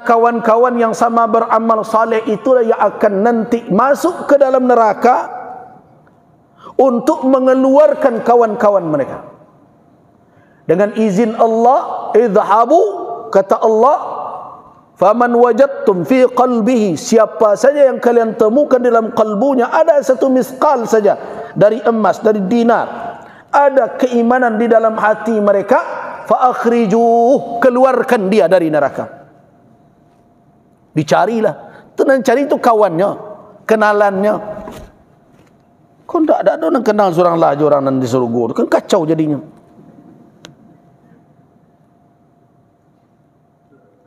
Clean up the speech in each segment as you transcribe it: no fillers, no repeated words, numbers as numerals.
Kawan-kawan yang sama beramal saleh itulah yang akan nanti masuk ke dalam neraka untuk mengeluarkan kawan-kawan mereka. Dengan izin Allah, idhabu, kata Allah, faman wajadtum fi qalbihi, siapa saja yang kalian temukan dalam kalbunya ada satu misqal saja dari emas, dari dinar, ada keimanan di dalam hati mereka, fa akhrijuh, keluarkan dia dari neraka. Dicarilah, tenang cari itu kawannya, kenalannya. Kau tak ada orang kenal seorang lah, orang nan di surga, kan kacau jadinya.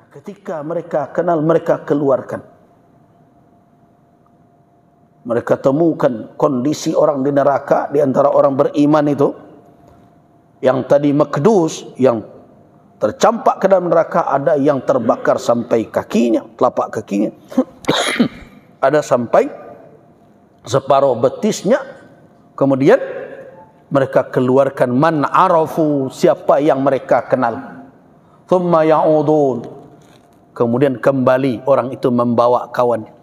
Ketika mereka kenal, mereka keluarkan. Mereka temukan kondisi orang di neraka, di antara orang beriman itu, yang tadi makdus, yang tercampak ke dalam neraka, ada yang terbakar sampai kakinya, telapak kakinya. Ada sampai separuh betisnya. Kemudian mereka keluarkan man arafu, siapa yang mereka kenal. Thumma ya'udun, kemudian kembali orang itu membawa kawan.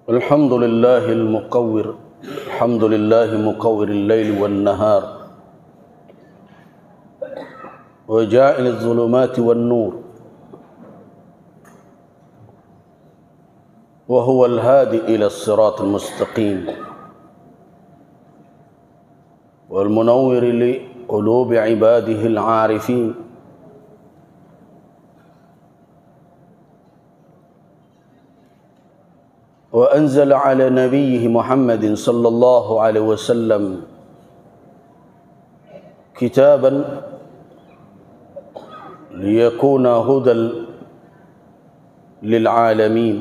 Alhamdulillahil muqawwir, alhamdulillahi muqawwiril laili wan nahar, wa ja'ilidz zulumati wan nur, wa huwal hadi ila siratal mustaqim, wal munawwir li qulubi ibadihil arifin. وأنزل على نبيه محمد صلى الله عليه وسلم كتابا ليكون هدى للعالمين،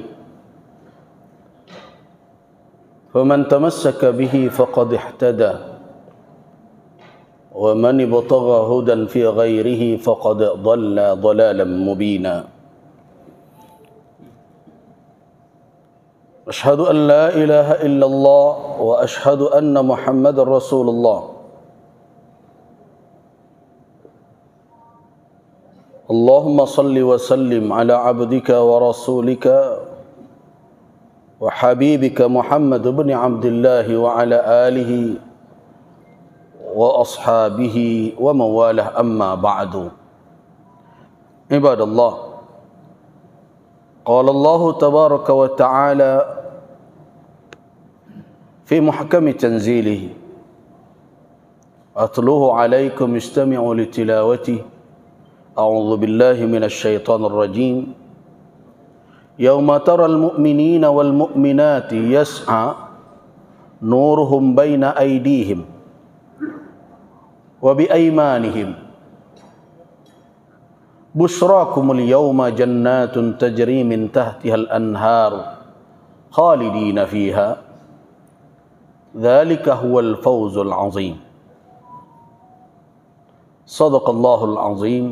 فمن تمسك به فقد اهتدى، ومن ابتغى هدى في غيره فقد ضل ضلالا مبينا. أشهد أن لا إله إلا الله وأشهد أن محمد رسول الله. اللهم صل وسلم على عبدك ورسولك وحبيبك محمد بن عبد الله وعلى آله وأصحابه ومن والاه، أما بعد. عباد الله، قال الله تبارك وتعالى في محكم تنزيله: أتلوه عليكم استمعوا لتلاوته. أعوذ بالله من الشيطان الرجيم. يوم ترى المؤمنين والمؤمنات يسعى نورهم بين أيديهم وبأيمانهم بشراكم اليوم جنات تجري من تحتها الأنهار خالدين فيها ذلك هو الفوز العظيم. صدق الله العظيم.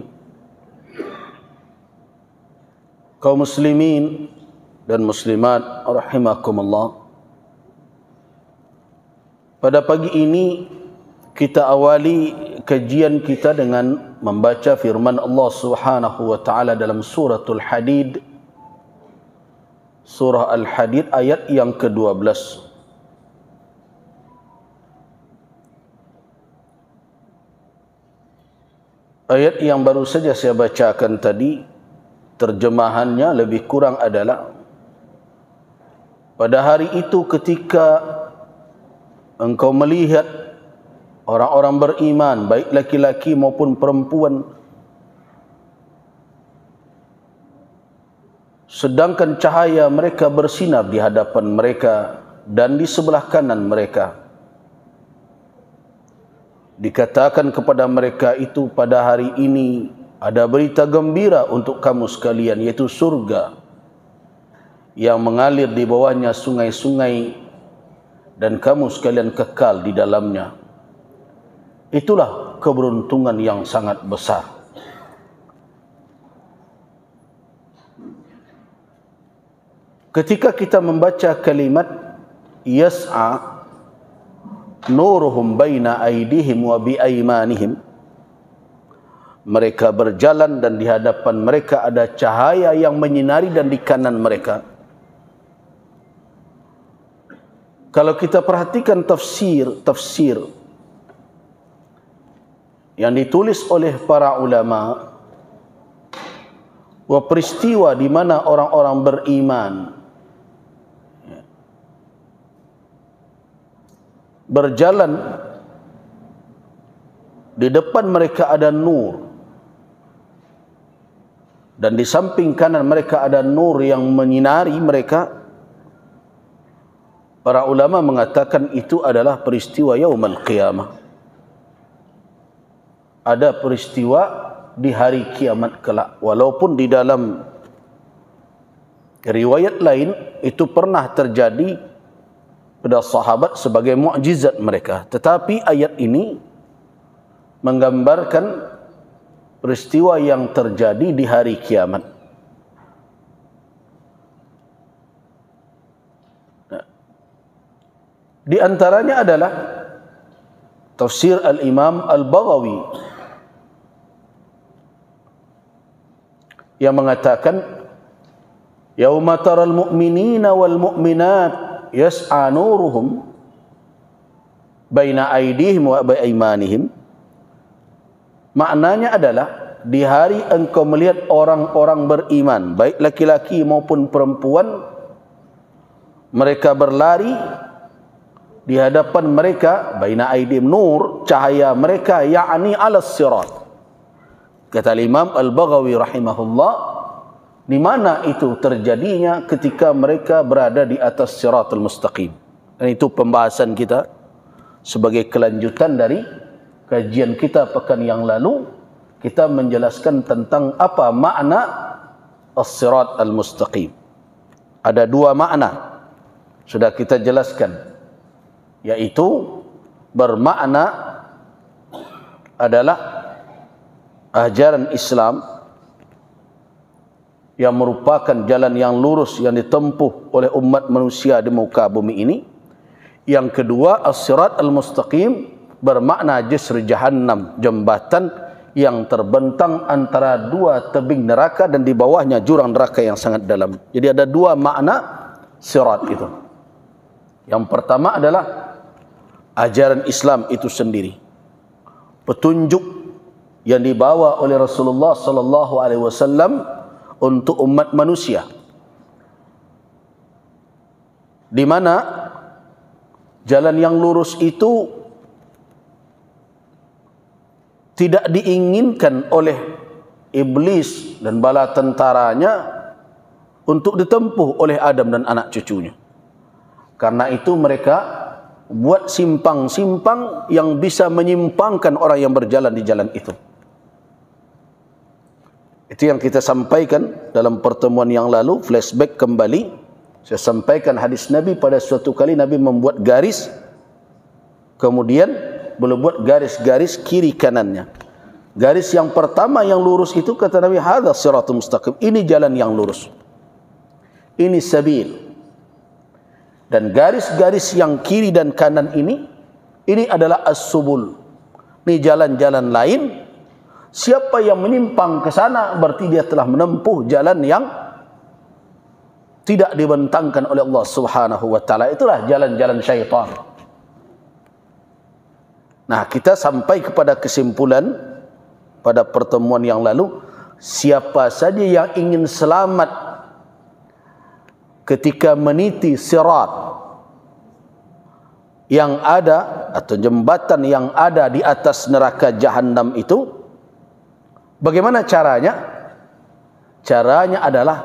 Kaum muslimin dan muslimat rahimakumullah, pada pagi ini kita awali kajian kita dengan membaca firman Allah Subhanahu wa taala dalam suratul Hadid, surah Al-Hadid ayat yang ke-12. Ayat yang baru saja saya bacakan tadi, terjemahannya lebih kurang adalah: pada hari itu ketika engkau melihat orang-orang beriman, baik laki-laki maupun perempuan, sedangkan cahaya mereka bersinar di hadapan mereka dan di sebelah kanan mereka. Dikatakan kepada mereka itu, pada hari ini ada berita gembira untuk kamu sekalian, yaitu surga yang mengalir di bawahnya sungai-sungai dan kamu sekalian kekal di dalamnya. Itulah keberuntungan yang sangat besar. Ketika kita membaca kalimat yas'a, nuruhum baina aydihim wa bi aymanihim. Mereka berjalan dan di hadapan mereka ada cahaya yang menyinari dan di kanan mereka. Kalau kita perhatikan tafsir yang ditulis oleh para ulama, bahwa peristiwa di mana orang-orang beriman berjalan, di depan mereka ada nur dan di samping kanan mereka ada nur yang menyinari mereka. Para ulama mengatakan itu adalah peristiwa yaumul qiyamah. Ada peristiwa di hari kiamat kelak. Walaupun di dalam riwayat lain itu pernah terjadi pada sahabat sebagai mukjizat mereka. Tetapi ayat ini menggambarkan peristiwa yang terjadi di hari kiamat. Di antaranya adalah tafsir Al-Imam Al-Baghawi yang mengatakan, yauma taral mu'minina wal mu'minat yas'a nuruhum baina aydihim wa biaimanihim. Maknanya adalah di hari engkau melihat orang-orang beriman, baik laki-laki maupun perempuan, mereka berlari di hadapan mereka, baina aydihim nur, cahaya mereka, yakni alas sirat. Kata Imam Al-Baghawi rahimahullah, di mana itu terjadinya? Ketika mereka berada di atas siratul mustaqim. Dan itu pembahasan kita sebagai kelanjutan dari kajian kita pekan yang lalu. Kita menjelaskan tentang apa makna as-sirat al-mustaqim. Ada dua makna, sudah kita jelaskan, yaitu bermakna adalah ajaran Islam yang merupakan jalan yang lurus yang ditempuh oleh umat manusia di muka bumi ini. Yang kedua, as-sirat al-mustaqim bermakna jisr jahannam, jembatan yang terbentang antara dua tebing neraka dan di bawahnya jurang neraka yang sangat dalam. Jadi ada dua makna sirat itu. Yang pertama adalah ajaran Islam itu sendiri, petunjuk yang dibawa oleh Rasulullah sallallahu alaihi wasallam untuk umat manusia, di mana jalan yang lurus itu tidak diinginkan oleh iblis dan bala tentaranya untuk ditempuh oleh Adam dan anak cucunya. Karena itu mereka buat simpang-simpang yang bisa menyimpangkan orang yang berjalan di jalan itu. Itu yang kita sampaikan dalam pertemuan yang lalu. Flashback kembali, saya sampaikan hadis Nabi. Pada suatu kali Nabi membuat garis, kemudian boleh buat garis-garis kiri kanannya. Garis yang pertama yang lurus itu, kata Nabi, hadza siratul mustaqim, ini jalan yang lurus, ini sabil. Dan garis-garis yang kiri dan kanan ini adalah as-subul, ini jalan-jalan lain. Siapa yang menyimpang ke sana berarti dia telah menempuh jalan yang tidak dibentangkan oleh Allah Subhanahu wa taala. Itulah jalan-jalan syaitan. Nah, kita sampai kepada kesimpulan pada pertemuan yang lalu, siapa saja yang ingin selamat ketika meniti sirat yang ada atau jembatan yang ada di atas neraka jahanam itu, bagaimana caranya? Caranya adalah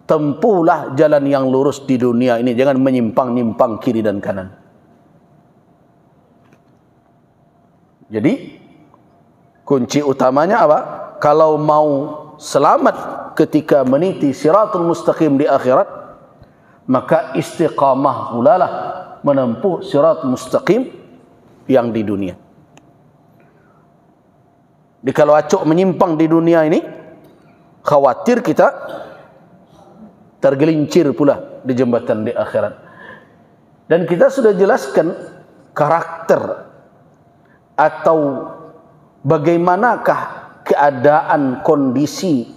tempuhlah jalan yang lurus di dunia ini, jangan menyimpang-nyimpang kiri dan kanan. Jadi kunci utamanya apa? Kalau mau selamat ketika meniti siratul mustaqim di akhirat, maka istiqamah pulalah menempuh sirat mustaqim yang di dunia. Jadi kalau acuk menyimpang di dunia ini, khawatir kita tergelincir pula di jembatan di akhirat. Dan kita sudah jelaskan karakter atau bagaimanakah keadaan kondisi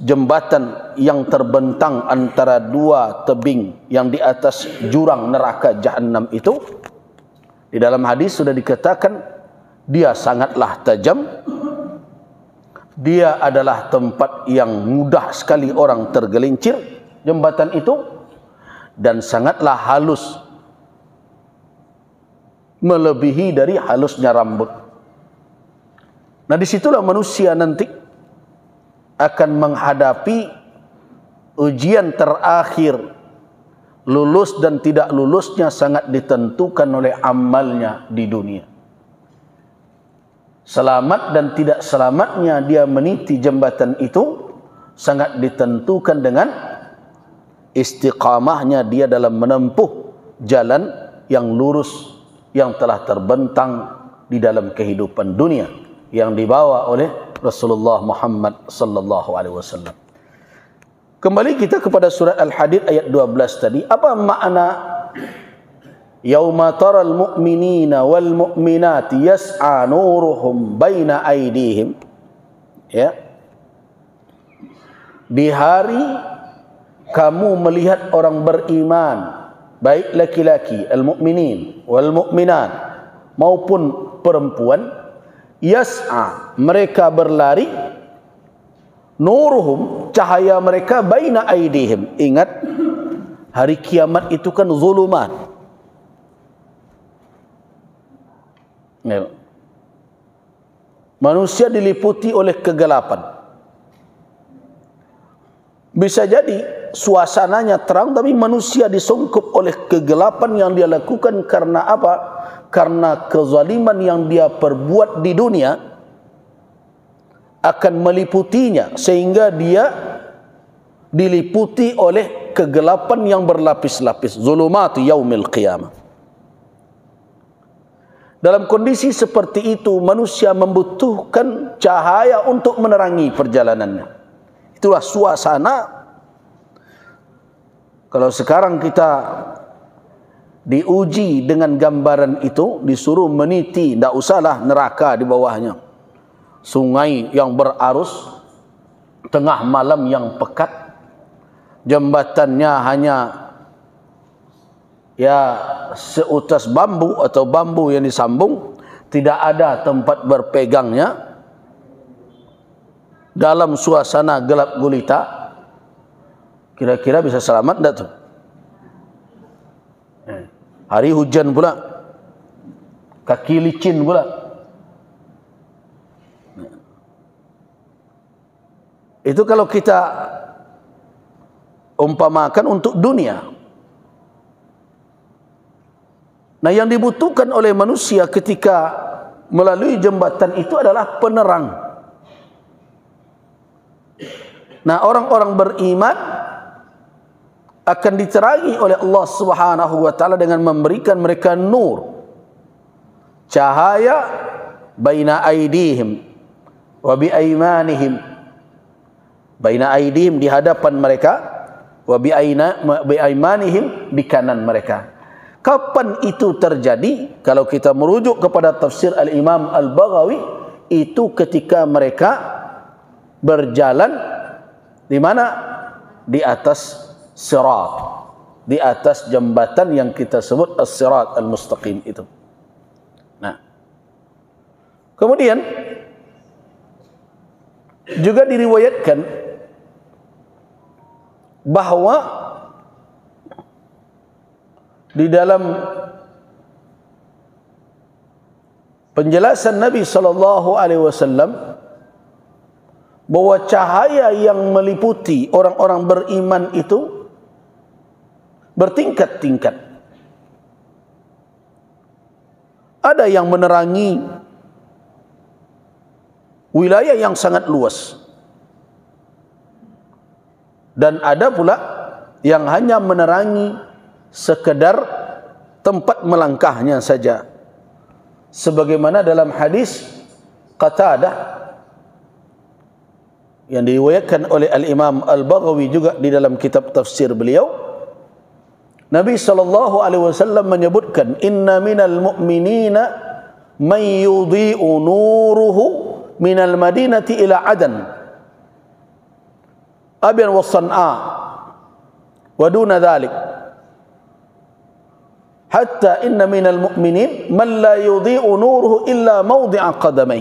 jembatan yang terbentang antara dua tebing yang di atas jurang neraka Jahannam itu. Di dalam hadis sudah dikatakan dia sangatlah tajam, dia adalah tempat yang mudah sekali orang tergelincir, jembatan itu, dan sangatlah halus, melebihi dari halusnya rambut. Nah, disitulah manusia nanti akan menghadapi ujian terakhir. Lulus dan tidak lulusnya sangat ditentukan oleh amalnya di dunia. Selamat dan tidak selamatnya dia meniti jembatan itu sangat ditentukan dengan istiqamahnya dia dalam menempuh jalan yang lurus yang telah terbentang di dalam kehidupan dunia yang dibawa oleh Rasulullah Muhammad sallallahu alaihi wasallam. Kembali kita kepada surat Al-Hadid ayat 12 tadi. Apa makna yauma taral mu'minina wal mu'minati yas'a nuruhum baina aydihim? Ya. Di hari kamu melihat orang beriman, baik laki-laki al-mu'minin wal mu'minat maupun perempuan, yas'a, mereka berlari, nuruhum, cahaya mereka, baina aidihim. Ingat, hari kiamat itu kan zulumat. Manusia diliputi oleh kegelapan. Bisa jadi suasananya terang, tapi manusia disungkup oleh kegelapan yang dia lakukan karena apa? Karena kezaliman yang dia perbuat di dunia akan meliputinya, sehingga dia diliputi oleh kegelapan yang berlapis-lapis. Zulumatu yaumil qiyamah. Dalam kondisi seperti itu, manusia membutuhkan cahaya untuk menerangi perjalanannya. Itulah suasana. Kalau sekarang kita diuji dengan gambaran itu, disuruh meniti, tidak usahlah neraka di bawahnya, sungai yang berarus, tengah malam yang pekat, jembatannya hanya ya seutas bambu atau bambu yang disambung, tidak ada tempat berpegangnya, dalam suasana gelap gulita, kira-kira bisa selamat tidak tuh? Hari hujan pula, kaki licin pula. Itu kalau kita umpamakan untuk dunia. Nah, yang dibutuhkan oleh manusia ketika melalui jembatan itu adalah penerang. Nah, orang-orang beriman akan diterangi oleh Allah Subhanahu wa taala dengan memberikan mereka nur, cahaya, baina aidihim wa bi aimanihim. Baina aidihim, di hadapan mereka, wa bi aimanihim, di kanan mereka. Kapan itu terjadi? Kalau kita merujuk kepada tafsir Al-Imam Al-Baghawi, itu ketika mereka berjalan di mana? Di atas sirat, di atas jembatan yang kita sebut as-sirat al-mustaqim itu. Nah, kemudian juga diriwayatkan bahwa di dalam penjelasan Nabi sallallahu alaihi wasallam bahwa cahaya yang meliputi orang-orang beriman itu bertingkat-tingkat. Ada yang menerangi wilayah yang sangat luas, dan ada pula yang hanya menerangi sekedar tempat melangkahnya saja. Sebagaimana dalam hadis Qatadah yang diriwayatkan oleh Al-Imam Al-Baghawi juga di dalam kitab tafsir beliau, Nabi SAW menyebutkan, inna minal mu'minina man yudhi'u nuruhu minal madinati ila Adan Abyan wa San'a wa duna dhalik, hatta inna minal mu'minin man la yudhi'u nuruhu illa mawdi'a qadamai.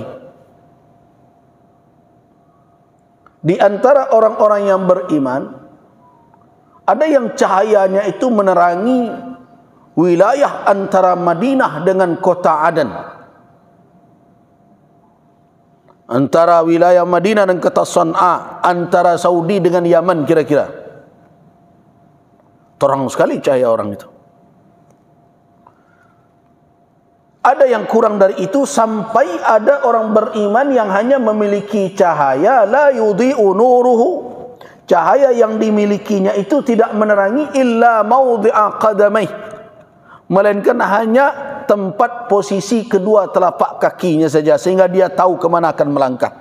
Di antara orang-orang yang beriman ada yang cahayanya itu menerangi wilayah antara Madinah dengan kota Adan, antara wilayah Madinah dan kota San'a, antara Saudi dengan Yaman kira-kira. Terang sekali cahaya orang itu. Ada yang kurang dari itu, sampai ada orang beriman yang hanya memiliki cahaya la yudhi'u nuruhu, cahaya yang dimilikinya itu tidak menerangi illa mawdi'a qadamai, melainkan hanya tempat posisi kedua telapak kakinya saja, sehingga dia tahu ke mana akan melangkah.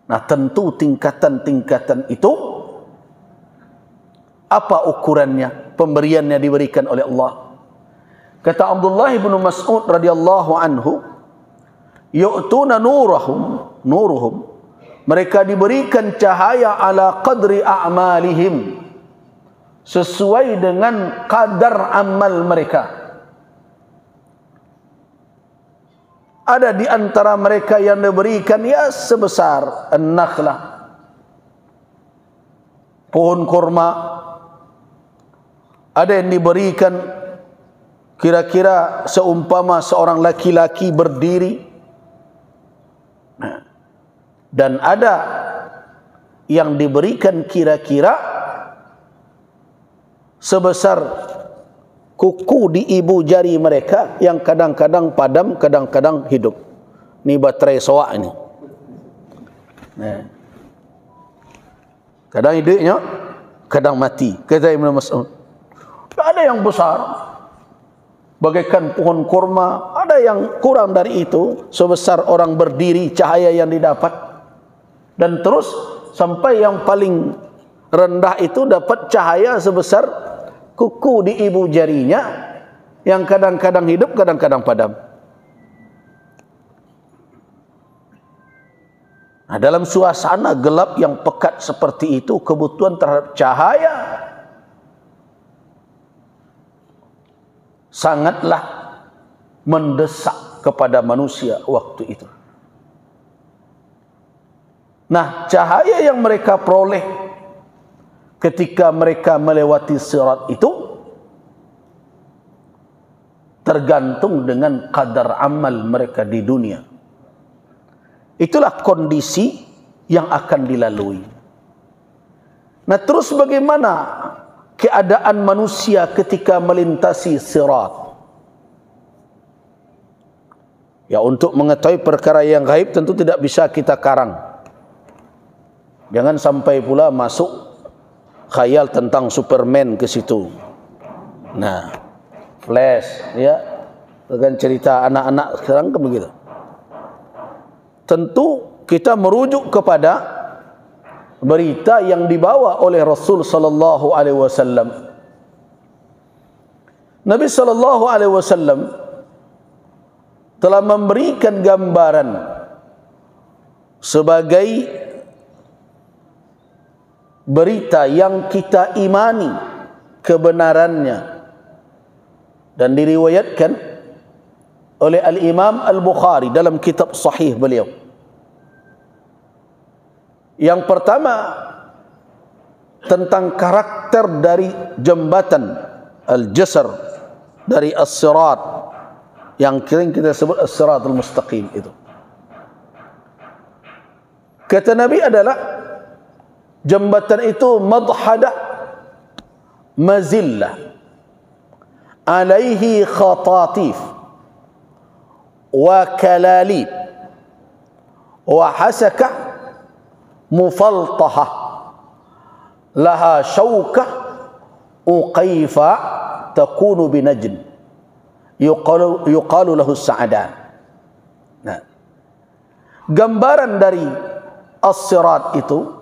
Nah, tentu tingkatan-tingkatan itu apa ukurannya? Pemberiannya diberikan oleh Allah. Kata Abdullah bin Mas'ud radhiyallahu anhu, yu'tuna nuruhum, mereka diberikan cahaya ala qadri a'malihim, sesuai dengan kadar amal mereka. Ada di antara mereka yang diberikan ya sebesar an-nakhlah, pohon kurma. Ada yang diberikan kira-kira seumpama seorang laki-laki berdiri. Dan ada yang diberikan kira-kira sebesar kuku di ibu jari mereka, yang kadang-kadang padam, kadang-kadang hidup. Ini baterai soak ini. Kadang hidupnya, kadang mati. Kata Ibn Mas'ud. Ada yang besar bagaikan pohon kurma, ada yang kurang dari itu, sebesar orang berdiri cahaya yang didapat, dan terus sampai yang paling rendah itu dapat cahaya sebesar kuku di ibu jarinya, yang kadang-kadang hidup, kadang-kadang padam. Nah, dalam suasana gelap yang pekat seperti itu, kebutuhan terhadap cahaya sangatlah mendesak kepada manusia waktu itu. Nah, cahaya yang mereka peroleh ketika mereka melewati sirat itu tergantung dengan kadar amal mereka di dunia. Itulah kondisi yang akan dilalui. Nah, terus bagaimana keadaan manusia ketika melintasi sirat? Ya, untuk mengetahui perkara yang gaib tentu tidak bisa kita karang. Jangan sampai pula masuk khayal tentang Superman ke situ. Nah, Flash, ya, dengan cerita anak-anak sekarang kan begitu. Tentu kita merujuk kepada berita yang dibawa oleh Rasul sallallahu alaihi wasallam. Nabi sallallahu alaihi wasallam telah memberikan gambaran sebagai berita yang kita imani kebenarannya, dan diriwayatkan oleh Al-Imam Al-Bukhari dalam kitab sahih beliau. Yang pertama, tentang karakter dari jembatan Al-Jasr, dari As-Sirat, yang sering kita sebut As-Siratul Mustaqim itu. Kata Nabi adalah jembatan itu madhadah mazillah alaihi khatatif wa kalalib wa hasakah mufaltahah laha syawkah uqayfa takunu binajn yuqalu lahu sa'adan. Nah, gambaran dari as-sirat itu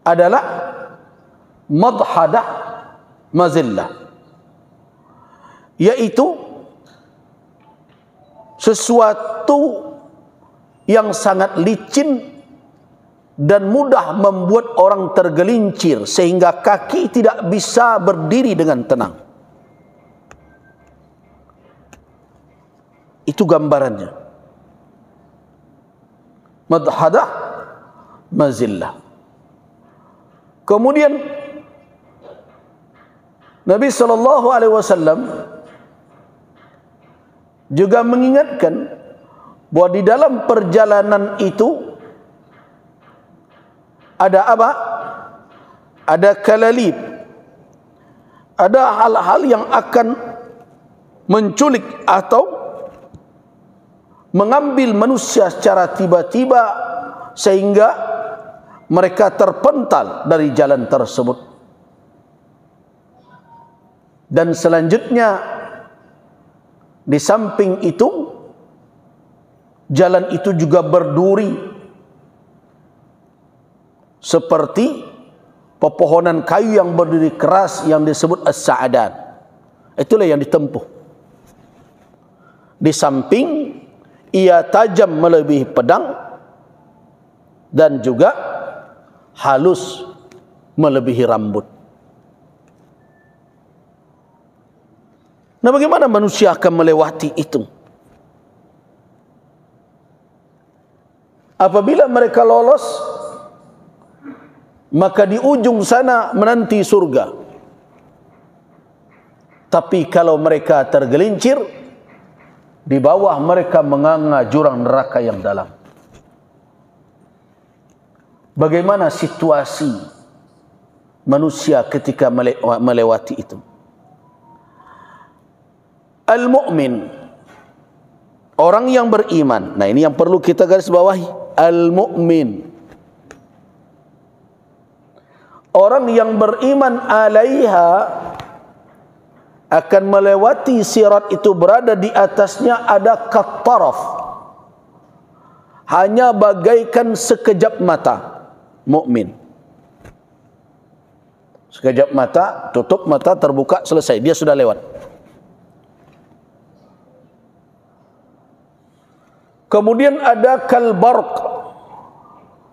adalah madhadah, mazillah, yaitu sesuatu yang sangat licin dan mudah membuat orang tergelincir sehingga kaki tidak bisa berdiri dengan tenang. Itu gambarannya. Madhadah, mazillah. Kemudian Nabi SAW juga mengingatkan bahwa di dalam perjalanan itu ada apa? Ada kalalib, ada hal-hal yang akan menculik atau mengambil manusia secara tiba-tiba sehingga mereka terpental dari jalan tersebut. Dan selanjutnya, di samping itu, jalan itu juga berduri seperti pepohonan kayu yang berduri keras yang disebut as-sa'adan. Itulah yang ditempuh. Di samping ia tajam melebihi pedang dan juga halus melebihi rambut. Nah, bagaimana manusia akan melewati itu? Apabila mereka lolos, maka di ujung sana menanti surga. Tapi kalau mereka tergelincir, di bawah mereka menganga jurang neraka yang dalam. Bagaimana situasi manusia ketika melewati itu? Al-mu'min, orang yang beriman. Nah, ini yang perlu kita garis bawahi. Al-mu'min, orang yang beriman alaiha, akan melewati sirat itu, berada di atasnya ada kattaraf, hanya bagaikan sekejap mata. Mukmin, sekejap mata, tutup mata, terbuka, selesai, dia sudah lewat. Kemudian ada kalbarq,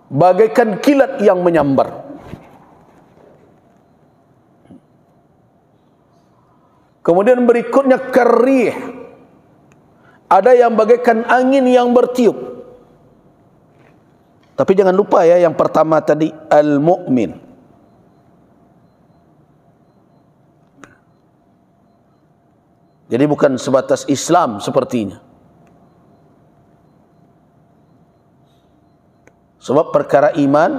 bagaikan kilat yang menyambar. Kemudian berikutnya karih, ada yang bagaikan angin yang bertiup. Tapi jangan lupa ya, yang pertama tadi al-mu'min. Jadi bukan sebatas Islam sepertinya. Sebab perkara iman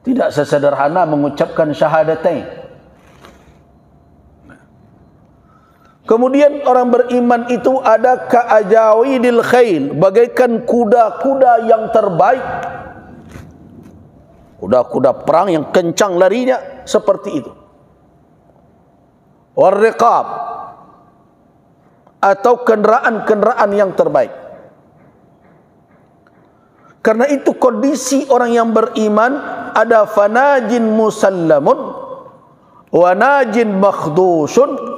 tidak sesederhana mengucapkan syahadatain. Kemudian orang beriman itu ada ka'ajawidil khail, bagaikan kuda-kuda yang terbaik. Kuda-kuda perang yang kencang larinya, seperti itu. Warriqab, atau kenderaan-kenderaan yang terbaik. Karena itu kondisi orang yang beriman ada fanajin musallamun, wa najin makhdusun,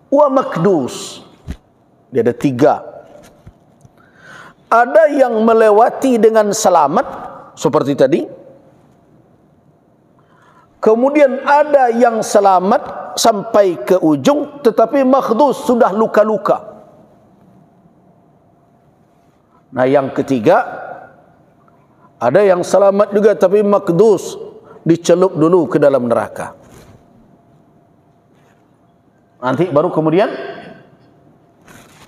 wa makdus. Dia ada 3. Ada yang melewati dengan selamat seperti tadi. Kemudian ada yang selamat sampai ke ujung, tetapi makdus, sudah luka-luka. Nah, yang ketiga, ada yang selamat juga tapi makdus, dicelup dulu ke dalam neraka. Nanti baru kemudian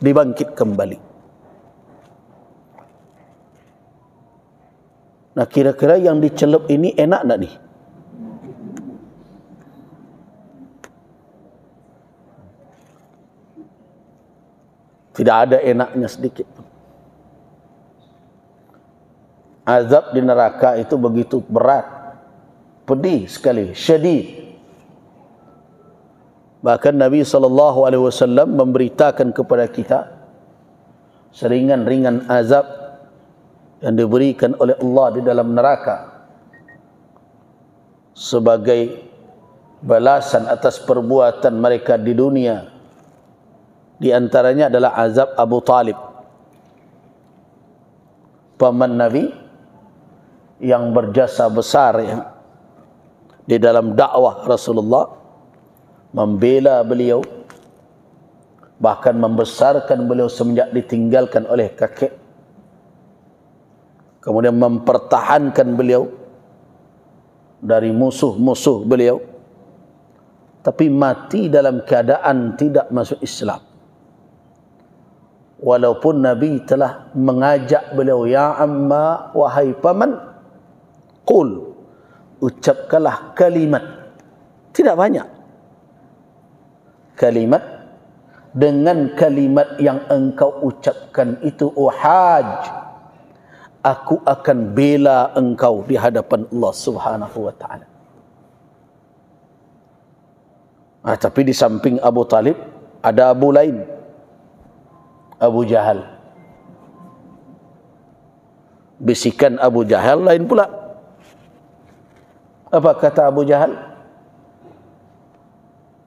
dibangkit kembali. Nah, kira-kira yang dicelup ini enak tak nih? Tidak ada enaknya sedikit. Azab di neraka itu begitu berat, pedih sekali, syadid. Bahkan Nabi SAW memberitakan kepada kita seringan-ringan azab yang diberikan oleh Allah di dalam neraka. sebagai balasan atas perbuatan mereka di dunia. Di antaranya adalah azab Abu Talib, paman Nabi yang berjasa besar ya, di dalam dakwah Rasulullah, membela beliau, bahkan membesarkan beliau semenjak ditinggalkan oleh kakek, kemudian mempertahankan beliau dari musuh-musuh beliau, tapi mati dalam keadaan tidak masuk Islam. Walaupun Nabi telah mengajak beliau, ya amma, wahai paman, qul, ucapkanlah kalimat, tidak banyak kalimat, dengan kalimat yang engkau ucapkan itu, uhaj, aku akan bela engkau di hadapan Allah Subhanahu wa ta'ala. Tapi di samping Abu Talib ada Abu lain, Abu Jahal. Bisikan Abu Jahal lain pula. Apa kata Abu Jahal?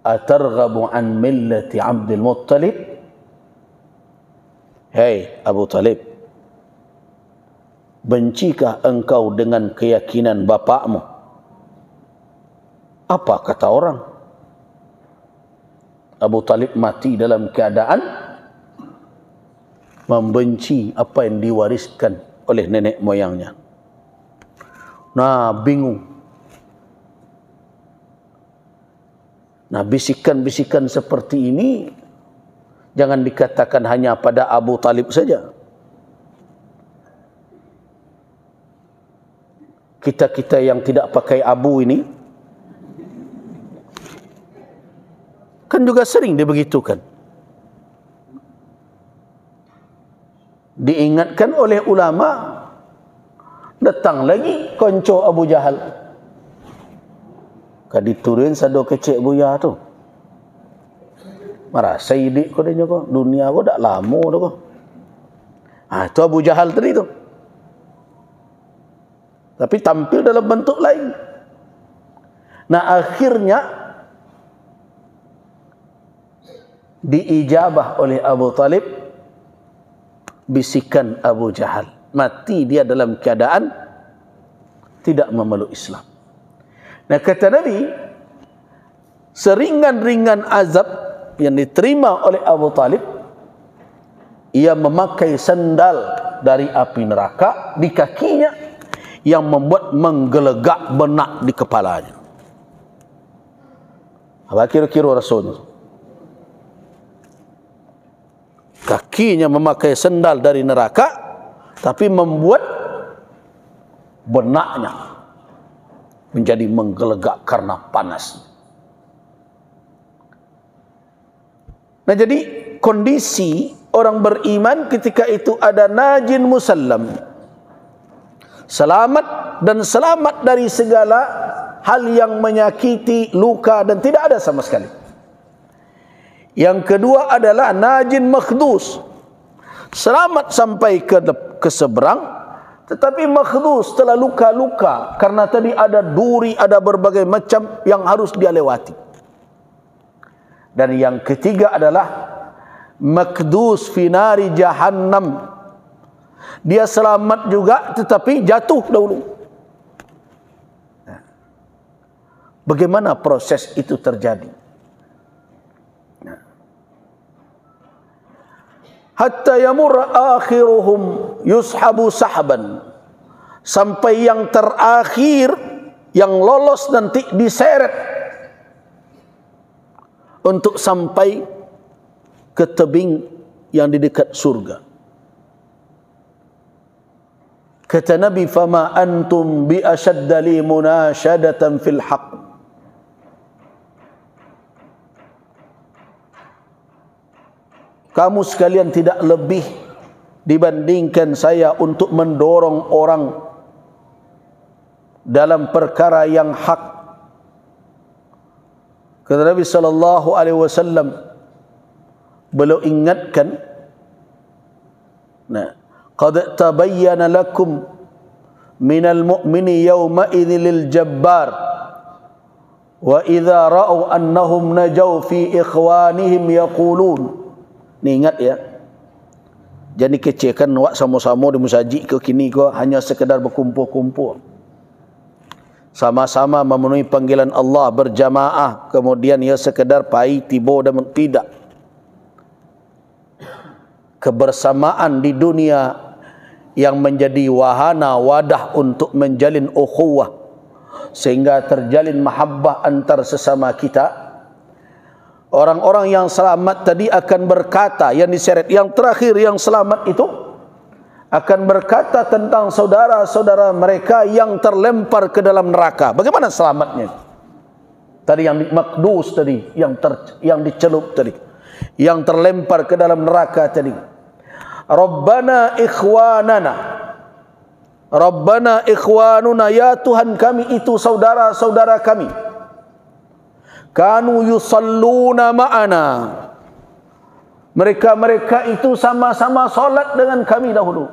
Atarghabu an millati Abdul Muttalib? Hei Abu Talib, bencikah engkau dengan keyakinan bapakmu? Apa kata orang? Abu Talib mati dalam keadaan membenci apa yang diwariskan oleh nenek moyangnya. Nah, bingung. Nah, bisikan-bisikan seperti ini jangan dikatakan hanya pada Abu Talib saja. Kita-kita yang tidak pakai abu ini kan juga sering dibegitukan. Diingatkan oleh ulama, datang lagi konco Abu Jahal. Kaditurin sado kecek buya tu. Marasa idik ko dinyo ko, dunia ko dak lamo tu ko. Itu Abu Jahal tadi tu. Tapi tampil dalam bentuk lain. Nah, akhirnya diijabah oleh Abu Talib bisikan Abu Jahal. Mati dia dalam keadaan tidak memeluk Islam. Nah, kata Nabi, seringan-ringan azab yang diterima oleh Abu Talib, ia memakai sandal dari api neraka di kakinya yang membuat menggelegak benak di kepalanya. Apa kira-kira Rasul? Kakinya memakai sandal dari neraka, tapi membuat benaknya menjadi menggelegak karena panas. Nah, jadi kondisi orang beriman ketika itu ada najin musallam, selamat dan selamat dari segala hal yang menyakiti, luka, dan tidak ada sama sekali. Yang kedua adalah najin makhdus, selamat sampai ke seberang, tetapi makhdus telah luka-luka karena tadi ada duri, ada berbagai macam yang harus dia lewati. Dan yang ketiga adalah makdus finari jahannam, dia selamat juga tetapi jatuh dahulu. Bagaimana proses itu terjadi? Hatta yamur akhiruhum yushabu sahban, sampai yang terakhir yang lolos nanti diseret untuk sampai ke tebing yang di dekat surga. Kata Nabi, fama antum bi ashadda li munashadatan fil haqq. Kamu sekalian tidak lebih dibandingkan saya untuk mendorong orang dalam perkara yang hak. Kata Nabi sallallahu alaihi wasallam, beliau ingatkan, nah, qad tabayyana lakum minal mu'mini yawma idzil jabbar Wa idza ra'au annahum najaw fi ikhwanihim yaqulun. Ni ingat ya. Jadi kecilkan wak sama-sama di masjid ke kini ke hanya sekedar berkumpul-kumpul. Sama-sama memenuhi panggilan Allah berjamaah, kemudian ia sekedar pai tiba dan tidak. Kebersamaan di dunia yang menjadi wahana wadah untuk menjalin ukhuwah sehingga terjalin mahabbah antar sesama kita. Orang-orang yang selamat tadi akan berkata, yang diseret, yang terakhir yang selamat itu akan berkata tentang saudara-saudara mereka yang terlempar ke dalam neraka. Bagaimana selamatnya? Tadi yang makdus tadi, yang dicelup tadi, yang terlempar ke dalam neraka tadi. Rabbana ikhwanana, Rabbana ikhwanuna, ya Tuhan kami itu saudara-saudara kami. Kanu yusalluna ma'ana, mereka itu sama-sama solat dengan kami dahulu.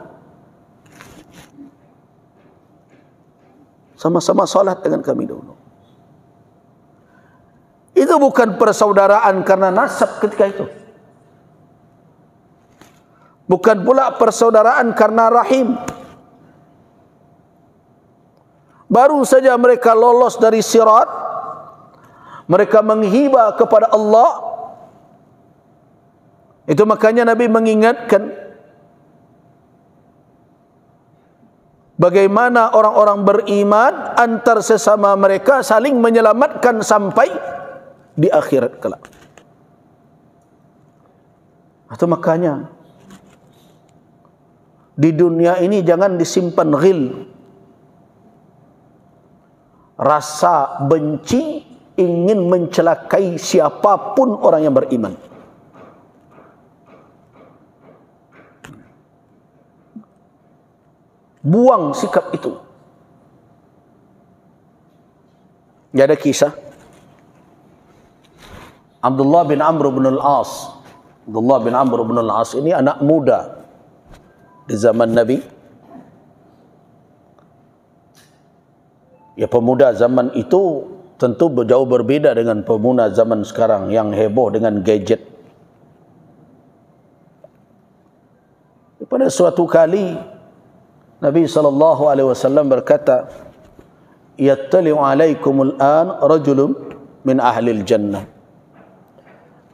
Sama-sama solat dengan kami dahulu. Itu bukan persaudaraan karena nasab ketika itu. Bukan pula persaudaraan karena rahim. Baru saja mereka lolos dari sirat, mereka menghibah kepada Allah. Itu makanya Nabi mengingatkan bagaimana orang-orang beriman antar sesama mereka saling menyelamatkan sampai di akhirat kelak. Itu makanya di dunia ini jangan disimpan ghil, rasa benci, ingin mencelakai siapapun orang yang beriman. Buang sikap itu. Ya, ada kisah Abdullah bin Amr bin al-As. Abdullah bin Amr bin al-As ini anak muda di zaman Nabi. Ya, pemuda zaman itu tentu jauh berbeda dengan pemuda zaman sekarang yang heboh dengan gadget. Pada suatu kali Nabi SAW berkata, yattali'u alaikumul an rajulun min ahlil jannah.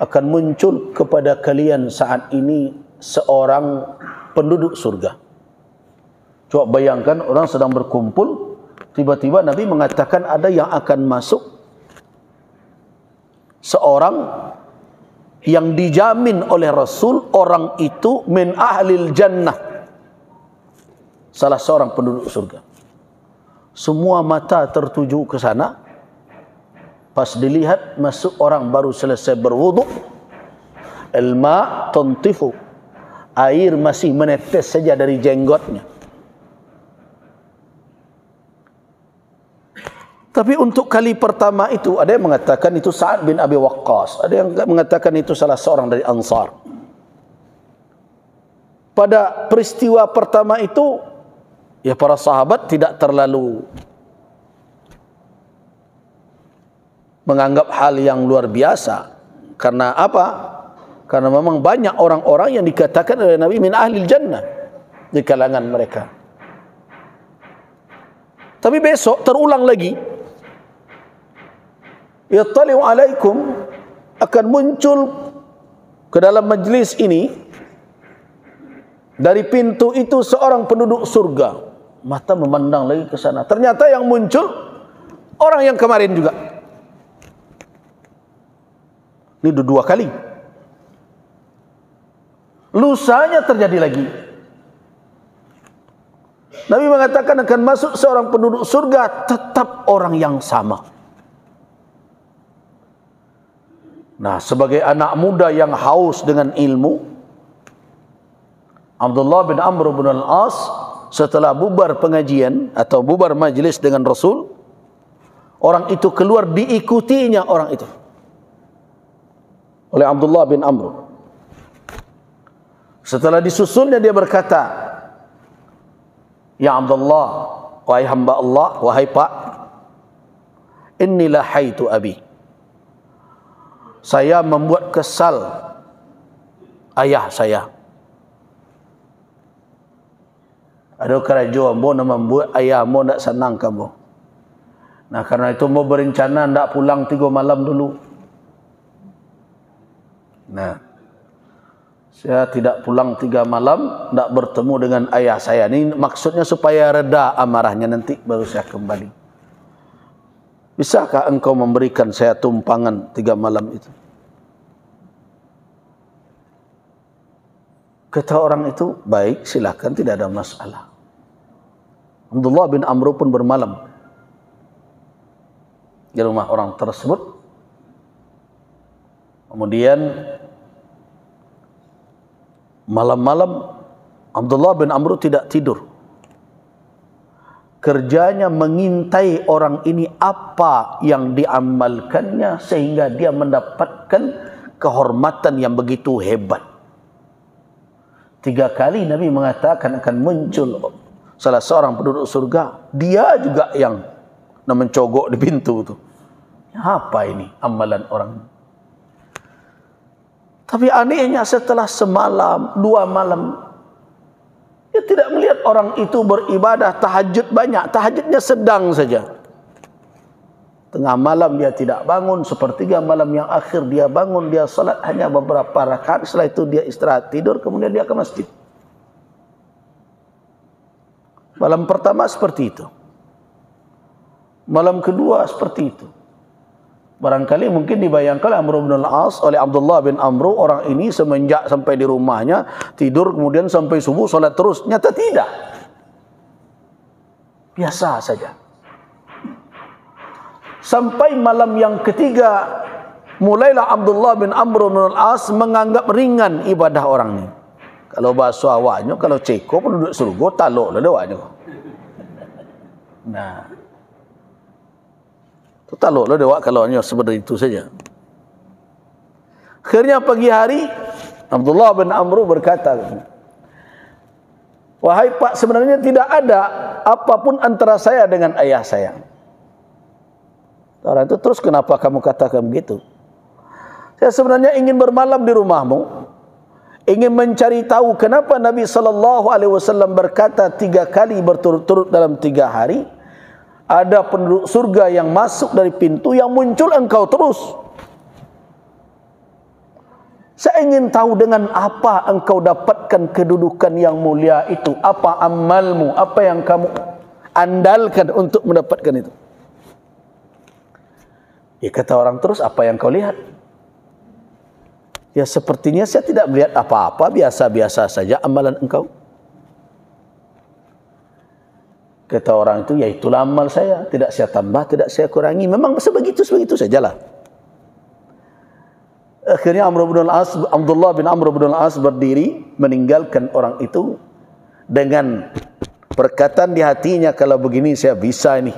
Akan muncul kepada kalian saat ini seorang penduduk surga. Coba bayangkan orang sedang berkumpul, tiba-tiba Nabi mengatakan ada yang akan masuk seorang yang dijamin oleh Rasul orang itu min ahlil jannah, salah seorang penduduk surga. Semua mata tertuju ke sana. Pas dilihat masuk orang baru selesai berwudu, al-ma' tantifu, air masih menetes saja dari jenggotnya. Tapi untuk kali pertama itu ada yang mengatakan itu Sa'ad bin Abi Waqqas, ada yang mengatakan itu salah seorang dari Ansar. Pada peristiwa pertama itu ya para sahabat tidak terlalu menganggap hal yang luar biasa. Karena apa? Karena memang banyak orang-orang yang dikatakan oleh Nabi min ahlil jannah di kalangan mereka. Tapi besok terulang lagi. Yattali'u alaikum, akan muncul ke dalam majlis ini dari pintu itu seorang penduduk surga. Mata memandang lagi ke sana. Ternyata yang muncul orang yang kemarin juga. Ini dua kali. Lusanya terjadi lagi. Nabi mengatakan akan masuk seorang penduduk surga, tetap orang yang sama. Nah, sebagai anak muda yang haus dengan ilmu, Abdullah bin Amr bin al-As setelah bubar pengajian atau bubar majlis dengan Rasul, orang itu keluar, diikutinya orang itu oleh Abdullah bin Amr. Setelah disusulnya dia berkata, ya Abdullah, wahai hamba Allah, wahai Pak, Inni lahaitu abi. Saya membuat kesal ayah saya. Ada kerajaan ambo nak membuat ayah ambo nak senang kamu. Nah, karena itu mau berencana nak pulang 3 malam dulu. Nah, saya tidak pulang 3 malam, nak bertemu dengan ayah saya. Ini maksudnya supaya reda amarahnya, nanti baru saya kembali. Bisakah engkau memberikan saya tumpangan 3 malam itu? Kata orang itu, baik, silakan, tidak ada masalah. Abdullah bin Amr pun bermalam di rumah orang tersebut. Kemudian malam-malam Abdullah bin Amr tidak tidur. Kerjanya mengintai orang ini apa yang diamalkannya sehingga dia mendapatkan kehormatan yang begitu hebat. 3 kali Nabi mengatakan akan muncul salah seorang penduduk surga. Dia juga yang mencogok di pintu itu. Apa ini amalan orang? Tapi anehnya setelah semalam, 2 malam, dia tidak melihat orang itu beribadah tahajud banyak. Tahajudnya sedang saja. Tengah malam dia tidak bangun, sepertiga malam yang akhir dia bangun, dia salat hanya beberapa rakaat, setelah itu dia istirahat tidur, kemudian dia ke masjid. Malam pertama seperti itu. Malam kedua seperti itu. Barangkali mungkin dibayangkan Amr bin al-As oleh Abdullah bin Amr, orang ini semenjak sampai di rumahnya tidur, kemudian sampai subuh salat terus. Nyata tidak. Biasa saja. Sampai malam yang ketiga, mulailah Abdullah bin Amr bin al-As menganggap ringan ibadah orang ini. Kalau bahasa awaknya, kalau ceko penduduk surga, taluk lah awaknya. Nah, itu taluk lah awak kalau hanya seperti itu saja. Akhirnya pagi hari, Abdullah bin Amr berkata, wahai Pak, sebenarnya tidak ada apapun antara saya dengan ayah saya. Orang itu, terus kenapa kamu katakan begitu? Saya sebenarnya ingin bermalam di rumahmu, ingin mencari tahu kenapa Nabi SAW berkata 3 kali berturut-turut dalam 3 hari, ada penduduk surga yang masuk dari pintu, yang muncul engkau terus. Saya ingin tahu dengan apa engkau dapatkan kedudukan yang mulia itu, apa amalmu, apa yang kamu andalkan untuk mendapatkan itu. Ya, kata orang terus, apa yang kau lihat? Ya, sepertinya saya tidak melihat apa-apa, biasa-biasa saja amalan engkau. Kata orang itu, ya itulah amal saya, tidak saya tambah, tidak saya kurangi, memang sebegitu sajalah. Akhirnya Abdullah bin Amr bin al-As berdiri meninggalkan orang itu dengan perkataan di hatinya, kalau begini saya bisa ini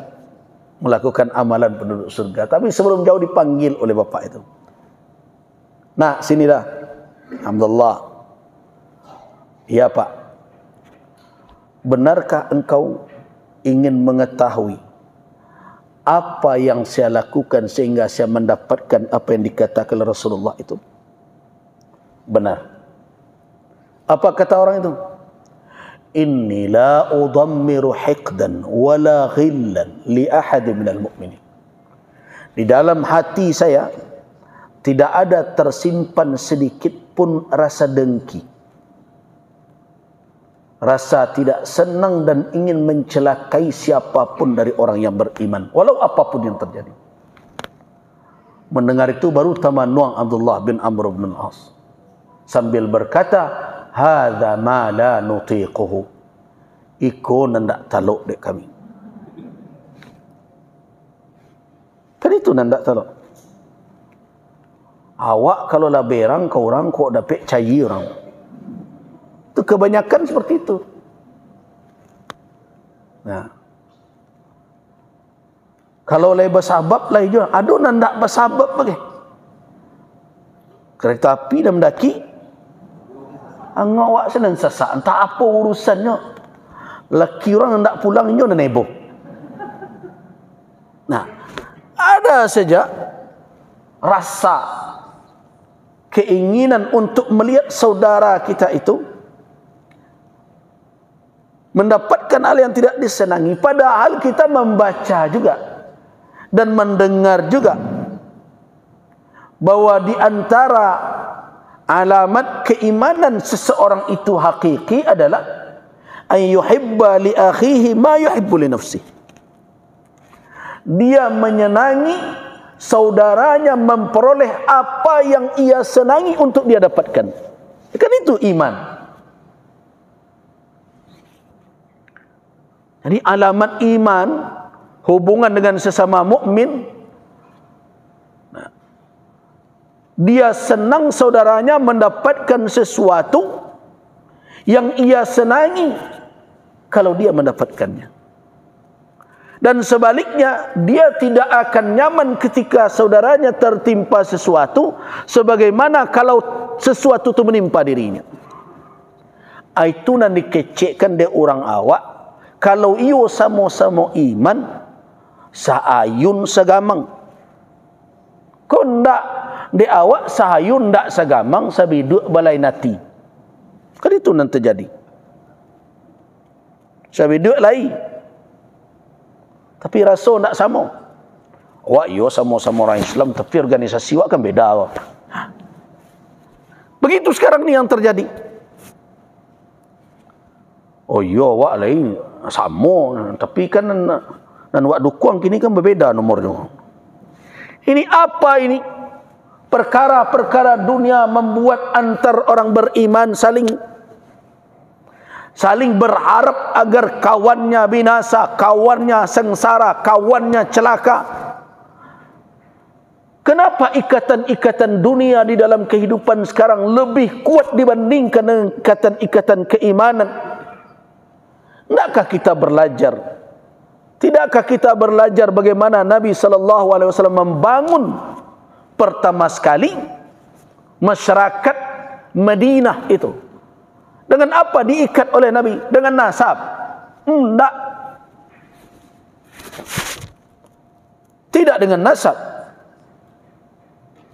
melakukan amalan penduduk surga. Tapi sebelum jauh dipanggil oleh bapak itu. Nah, sinilah Abdullah. Ya Pak, benarkah engkau ingin mengetahui apa yang saya lakukan sehingga saya mendapatkan apa yang dikatakan Rasulullah itu? Benar. Apa kata orang itu? Inni la udammiru hiqdan wala ghillan li ahadin minal mu'minin. Di dalam hati saya tidak ada tersimpan sedikit pun rasa dengki, rasa tidak senang dan ingin mencelakai siapapun dari orang yang beriman, walau apapun yang terjadi. Mendengar itu baru tamannuang Abdullah bin Amr bin al-As sambil berkata, hadza ma la nutiquhu. Iko nandak taluk dek kami. Kan itu nandak taluk. Awak kalau lah berang ke orang kok dapat cayi orang. Itu kebanyakan seperti itu. Nah, kalau lay bersabab lah hijau, aduh nandak bersabab bagi. Kereta api dah mendaki, angawak senang sesak, entah apa urusannya. Laki orang hendak pulang, ini dah nebo. Nah, ada saja rasa keinginan untuk melihat saudara kita itu mendapatkan hal yang tidak disenangi, padahal kita membaca juga dan mendengar juga bahwa di antara alamat keimanan seseorang itu hakiki adalah ayyuhibba li akhihi ma yuhibbu li nafsihi. Dia menyenangi saudaranya memperoleh apa yang ia senangi untuk dia dapatkan. Kan itu iman. Jadi alamat iman, hubungan dengan sesama mukmin, dia senang saudaranya mendapatkan sesuatu yang ia senangi kalau dia mendapatkannya. Dan sebaliknya, dia tidak akan nyaman ketika saudaranya tertimpa sesuatu sebagaimana kalau sesuatu itu menimpa dirinya. Itu nanti kecekkan dia orang awak. Kalau iyo sama-sama iman, saayun segamang. Kau ndak di awak sahayun ndak segamang sabiduk balai nati. Kan itu nanti terjadi. Sabiduk lain. Tapi rasa ndak sama. Wah iyo sama-sama orang Islam tapi organisasi wak kan beda. Begitu sekarang ni yang terjadi. Oh iyo wak lain sama tapi kan dan wak dukung kini kan berbeda nomornya. Ini apa ini? Perkara-perkara dunia membuat antar orang beriman saling berharap agar kawannya binasa, kawannya sengsara, kawannya celaka. Kenapa ikatan-ikatan dunia di dalam kehidupan sekarang lebih kuat dibandingkan dengan ikatan-ikatan keimanan? Tidakkah kita belajar? Tidakkah kita belajar bagaimana Nabi SAW membangun pertama sekali masyarakat Madinah itu? Dengan apa diikat oleh Nabi? Dengan nasab? Tidak. Tidak dengan nasab.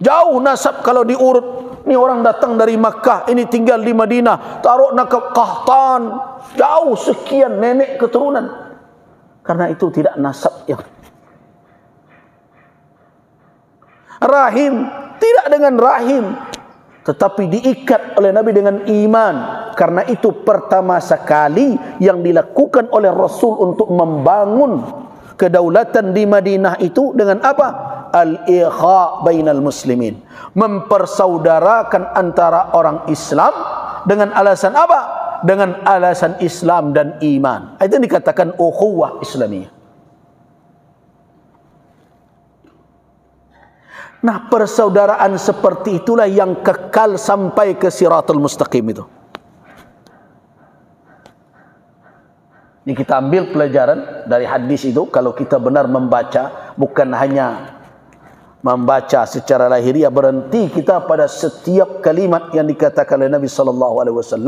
Jauh nasab kalau diurut. Ini orang datang dari Makkah, ini tinggal di Madinah, taruh nak ke Qahtan, jauh sekian nenek keturunan. Karena itu tidak nasab yang rahim, tidak dengan rahim, tetapi diikat oleh Nabi dengan iman. Karena itu pertama sekali yang dilakukan oleh Rasul untuk membangun kedaulatan di Madinah itu dengan apa? Al-ikha bainal muslimin, mempersaudarakan antara orang Islam dengan alasan apa? Dengan alasan Islam dan iman. Itu dikatakan ukhuwah Islamiyah. Nah, persaudaraan seperti itulah yang kekal sampai ke Siratul Mustaqim itu. Ini kita ambil pelajaran dari hadis itu. Kalau kita benar membaca, bukan hanya membaca secara lahiriah, berhenti kita pada setiap kalimat yang dikatakan oleh Nabi SAW.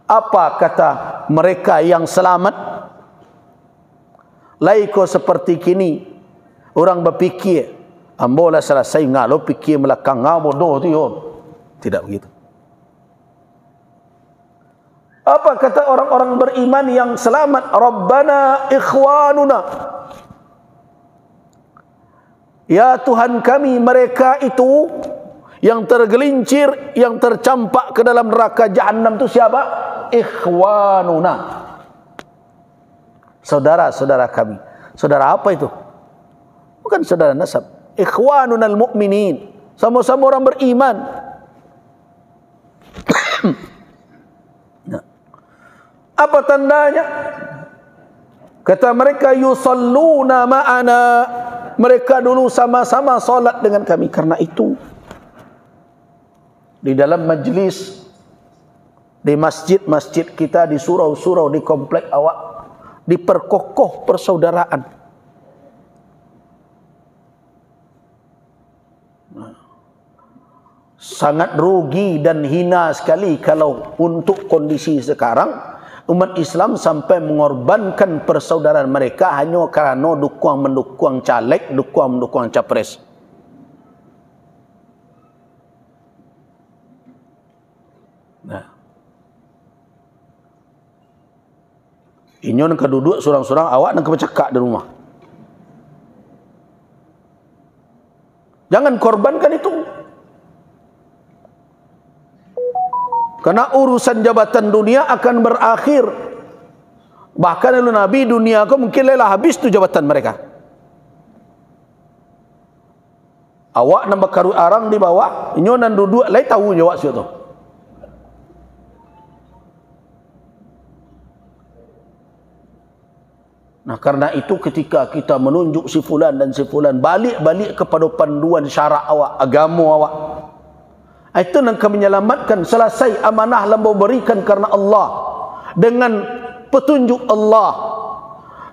Apa kata mereka yang selamat? Laiko seperti kini orang berfikir, ambolah selesai ngalo fikir melakang bodoh tu yo. Tidak begitu. Apa kata orang-orang beriman yang selamat? Rabbana ikhwanuna, ya Tuhan kami, mereka itu yang tergelincir, yang tercampak ke dalam neraka Jahannam itu siapa? Ikhwanuna, saudara-saudara kami. Saudara apa itu? Bukan saudara nasab. Ikhwanunal mu'minin, sama-sama orang beriman. Apa tandanya? Kata mereka, yusalluna ma'ana, mereka dulu sama-sama solat dengan kami. Karena itu di dalam majlis, di masjid-masjid kita, di surau-surau, di komplek awak, diperkokoh persaudaraan. Sangat rugi dan hina sekali kalau untuk kondisi sekarang umat Islam sampai mengorbankan persaudaraan mereka hanya kerana mendukung caleg, mendukung capres. Nah, inyo nak duduk surang-surang, awak nak bercakap di rumah. Jangan korbankan itu. Karena urusan jabatan dunia akan berakhir. Bahkan lalu Nabi dunia ko mungkin lelah habis tu jabatan mereka. Awak nak bakaru arang di bawah, inyo nan duduk lai tahu jawab situ. Nah, karena itu ketika kita menunjuk si fulan dan si fulan, balik kepada panduan syarak awak, agama awak. Itu yang akan menyelamatkan. Selesai amanah lampu berikan karena Allah, dengan petunjuk Allah,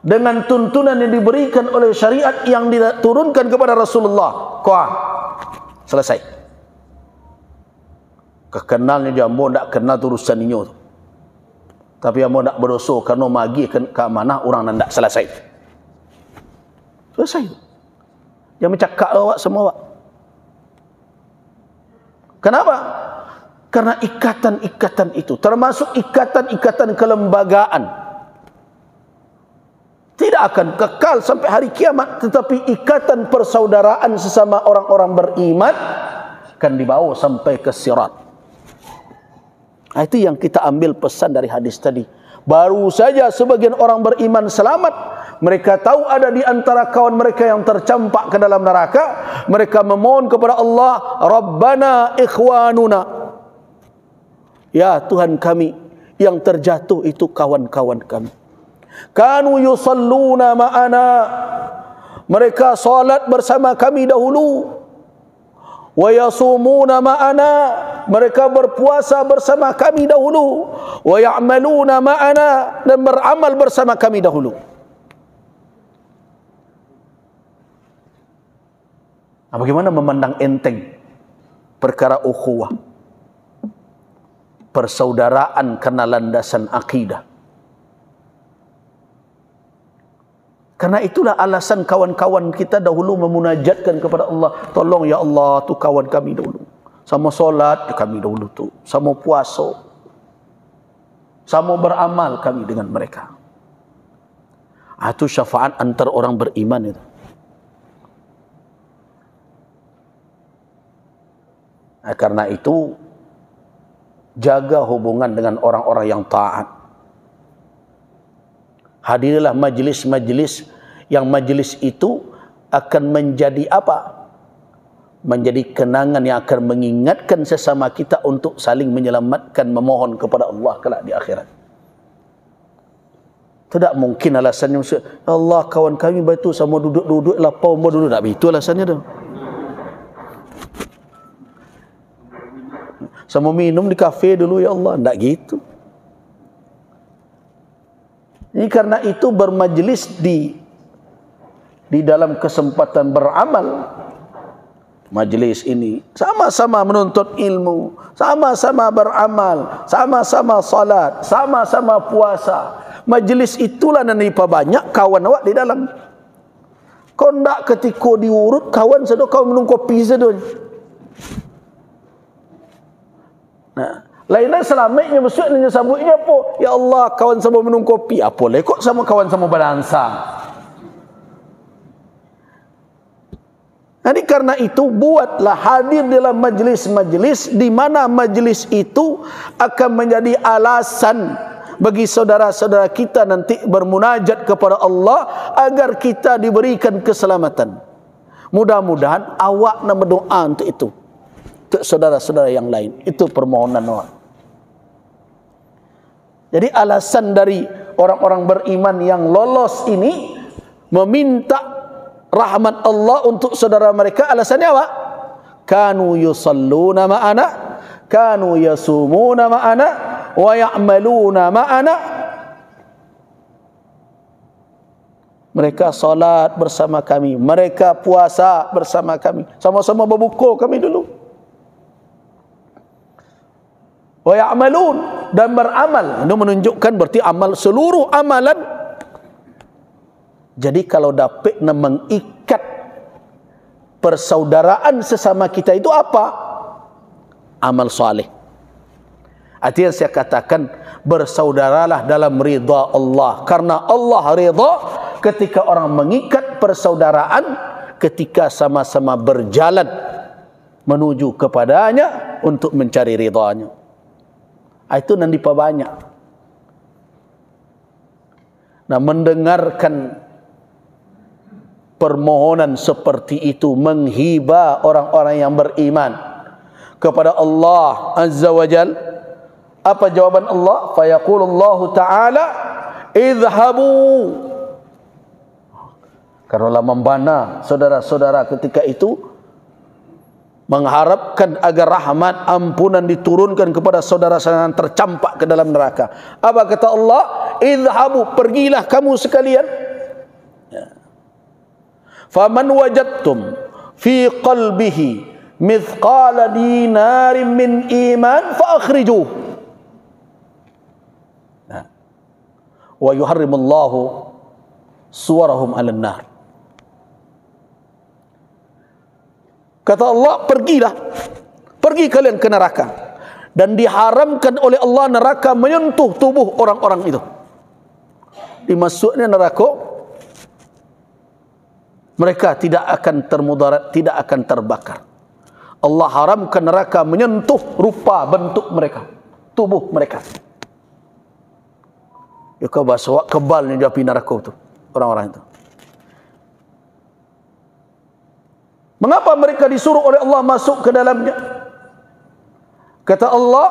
dengan tuntunan yang diberikan oleh syariat yang diturunkan kepada Rasulullah. Kuah, selesai. Kekenalnya jambu tak kenal urusan ini tu. Tapi yang nak berdosa kerana magi ke amanah orang nak selesai. Selesai. Yang mencakap awak semua awak. Kenapa? Karena ikatan-ikatan itu, termasuk ikatan-ikatan kelembagaan, tidak akan kekal sampai hari kiamat, tetapi ikatan persaudaraan sesama orang-orang beriman akan dibawa sampai ke sirat. Itu yang kita ambil pesan dari hadis tadi. Baru saja sebagian orang beriman selamat, mereka tahu ada di antara kawan mereka yang tercampak ke dalam neraka, mereka memohon kepada Allah, Rabbana ikhwanuna, ya Tuhan kami, yang terjatuh itu kawan-kawan kami. Kanu yusalluna ma'ana, mereka salat bersama kami dahulu. Wa yasumuna ma'ana, mereka berpuasa bersama kami dahulu. Wa ya'maluna ma'ana, dan beramal bersama kami dahulu. Nah, bagaimana memandang enteng perkara ukhuwah, persaudaraan karena landasan akidah? Karena itulah alasan kawan-kawan kita dahulu memunajatkan kepada Allah, tolong ya Allah tu kawan kami dahulu, sama solat kami dahulu tu, sama puasa, sama beramal kami dengan mereka. Itu syafaat antar orang beriman itu. Karena itu jaga hubungan dengan orang-orang yang taat. Hadirilah majlis-majlis yang majlis itu akan menjadi apa? Menjadi kenangan yang akan mengingatkan sesama kita untuk saling menyelamatkan, memohon kepada Allah kelak di akhirat. Tidak mungkin alasannya, Allah kawan kami batu sama duduk-duduk lapau mau duduk, tak begitu alasannya tu. Sama minum di kafe dulu ya Allah, tak gitu. Ini karena itu bermajlis di dalam kesempatan beramal. Majlis ini sama-sama menuntut ilmu, sama-sama beramal, sama-sama salat, sama-sama puasa. Majlis itulah yang banyak kawan awak di dalam. Kau ndak ketika diurut kawan sedo kau minum kopi sedo. Nah, lainnya selamanya maksudnya sabutnya apa? Ya Allah, kawan sama minum kopi. Apa leh kok sama kawan sama berdansa? Jadi karena itu buatlah hadir dalam majlis-majlis di mana majlis itu akan menjadi alasan bagi saudara-saudara kita nanti bermunajat kepada Allah agar kita diberikan keselamatan. Mudah-mudahan awak nak berdoa untuk itu, untuk saudara-saudara yang lain. Itu permohonan awak. Jadi alasan dari orang-orang beriman yang lolos ini meminta rahmat Allah untuk saudara mereka, alasannya apa? Kanu yusalluna ma'ana, kanu yasumuna ma'ana, wa ya'maluna ma'ana. Mereka salat bersama kami, mereka puasa bersama kami, sama-sama berbuka kami dulu. Wa ya'malun, dan beramal. Itu menunjukkan berarti amal, seluruh amalan. Jadi kalau dapat mengikat persaudaraan sesama kita itu apa? Amal saleh. Artinya saya katakan bersaudaralah dalam ridha Allah. Karena Allah ridha ketika orang mengikat persaudaraan, ketika sama-sama berjalan menuju kepadanya untuk mencari ridhanya. Itu nanti banyak. Nah, mendengarkan permohonan seperti itu menghibah orang-orang yang beriman kepada Allah Azza wa Jal. Apa jawaban Allah? Fayaqulullahu ta'ala idhabu. Karena membana saudara-saudara ketika itu, mengharapkan agar rahmat ampunan diturunkan kepada saudara-saudara yang tercampak ke dalam neraka. Apa kata Allah? Idhabu, pergilah kamu sekalian. Faman wajadtum fi qalbihi mithqala dinarin min iman fa akhrijuh. Wa yuharrimullahu suwarahum 'alan nar. Kata Allah, pergi kalian ke neraka, dan diharamkan oleh Allah neraka menyentuh tubuh orang-orang itu. Dimasuknya neraka, mereka tidak akan termudarat, tidak akan terbakar. Allah haramkan neraka menyentuh rupa bentuk mereka, tubuh mereka. Ya kau bahasa kebalnya di api neraka itu, orang-orang itu. Mengapa mereka disuruh oleh Allah masuk ke dalamnya? Kata Allah,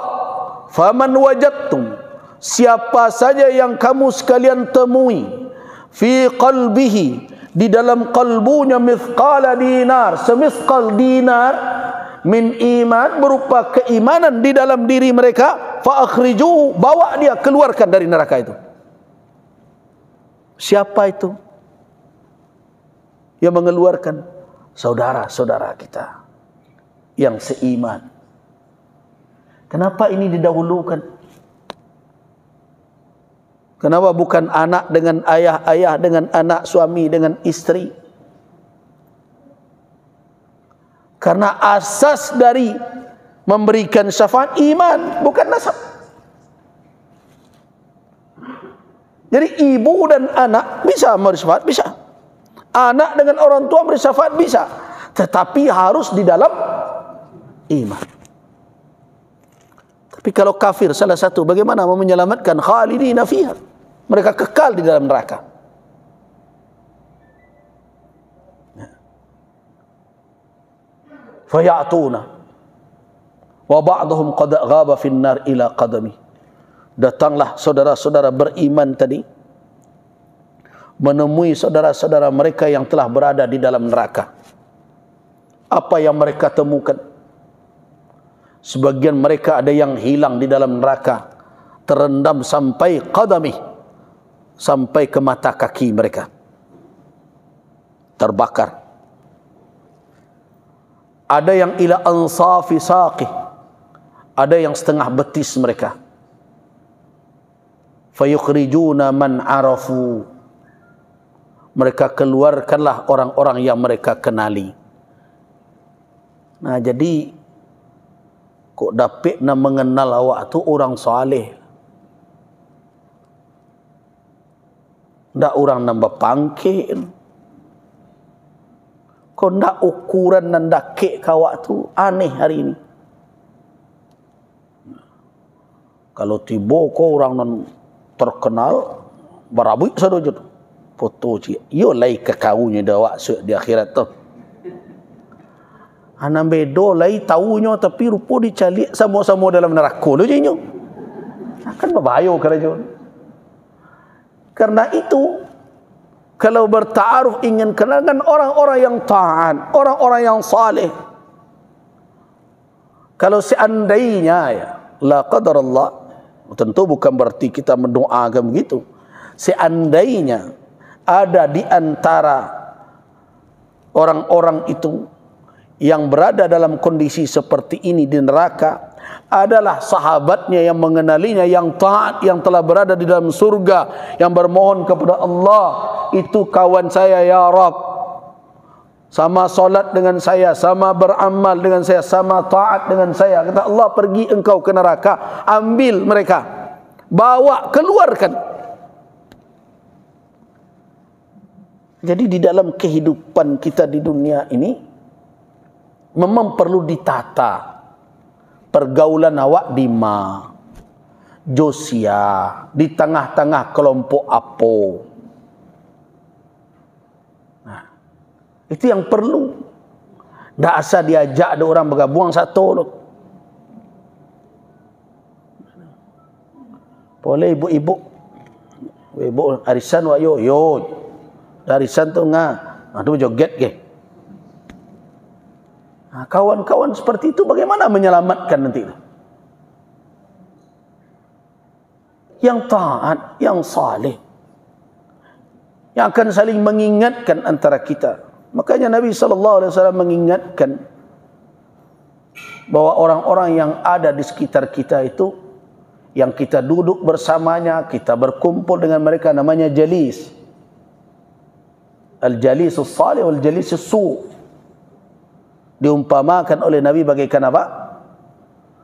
faman wajadtum, siapa saja yang kamu sekalian temui, fi qalbihi, di dalam kalbunya, mithqala dinar, semisqal dinar min iman, berupa keimanan di dalam diri mereka, fa akhriju, bawa dia, keluarkan dari neraka itu. Siapa itu yang mengeluarkan? Saudara-saudara kita yang seiman. Kenapa ini didahulukan? Kenapa bukan anak dengan ayah, ayah dengan anak, suami dengan istri? Karena asas dari memberikan syafaat iman, bukan nasab. Jadi ibu dan anak bisa memberi syafaat, bisa. Anak dengan orang tua beri syafaat bisa, tetapi harus di dalam iman. Tapi kalau kafir salah satu, bagaimana mau menyelamatkan? Khalidina fiha, mereka kekal di dalam neraka. Fayatuna wa ba'dhum qad ghaba fin nar ila qadami. Datanglah saudara-saudara beriman tadi menemui saudara-saudara mereka yang telah berada di dalam neraka. Apa yang mereka temukan? Sebagian mereka ada yang hilang di dalam neraka, terendam sampai qadami, sampai ke mata kaki mereka, terbakar. Ada yang ila ansafi saqih, ada yang setengah betis mereka. Fayukhrijuna man arafu, mereka keluarkanlah orang-orang yang mereka kenali. Nah, jadi kok dapat nak mengenal awak tu orang saleh, ndak orang nambah pangkit. Kok ndak ukuran dan dakik kawak tu aneh hari ini. Kalau tiba kau orang non terkenal barabui sadojo tu foto cik, yo lai kakaunya dah wak di akhirat tu. Anak bedo lai taunya tapi rupa dicalik sama-sama dalam neraka lo jenyo. Akan berbahaya kerja. Karena itu kalau bertaaruf ingin kenalkan orang-orang yang taat, orang-orang yang saleh. Kalau seandainya ya, la qadar Allah, tentu bukan berarti kita mendoakan begitu. Seandainya ada di antara orang-orang itu yang berada dalam kondisi seperti ini di neraka, adalah sahabatnya yang mengenalinya, yang taat, yang telah berada di dalam surga, yang bermohon kepada Allah, itu kawan saya ya Rabb. Sama solat dengan saya, sama beramal dengan saya, sama taat dengan saya. Kata Allah, pergi engkau ke neraka, ambil mereka, bawa, keluarkan. Jadi di dalam kehidupan kita di dunia ini memang perlu ditata. Pergaulan awak di ma, Josia, di tengah-tengah kelompok apa. Itu yang perlu. Tak asal diajak ada orang bergabung satu tu. Boleh ibu-ibu. Ibu arisan wa yo. Arisan tu ngah. Tu joget ke. Kawan-kawan seperti itu bagaimana menyelamatkan nanti? Yang taat, yang saleh. Yang akan saling mengingatkan antara kita. Makanya Nabi SAW mengingatkan bahwa orang-orang yang ada di sekitar kita itu, yang kita duduk bersamanya, kita berkumpul dengan mereka, namanya jalis. Al-jalisus salih wal-jalisus su'. Diumpamakan oleh Nabi bagaikan apa?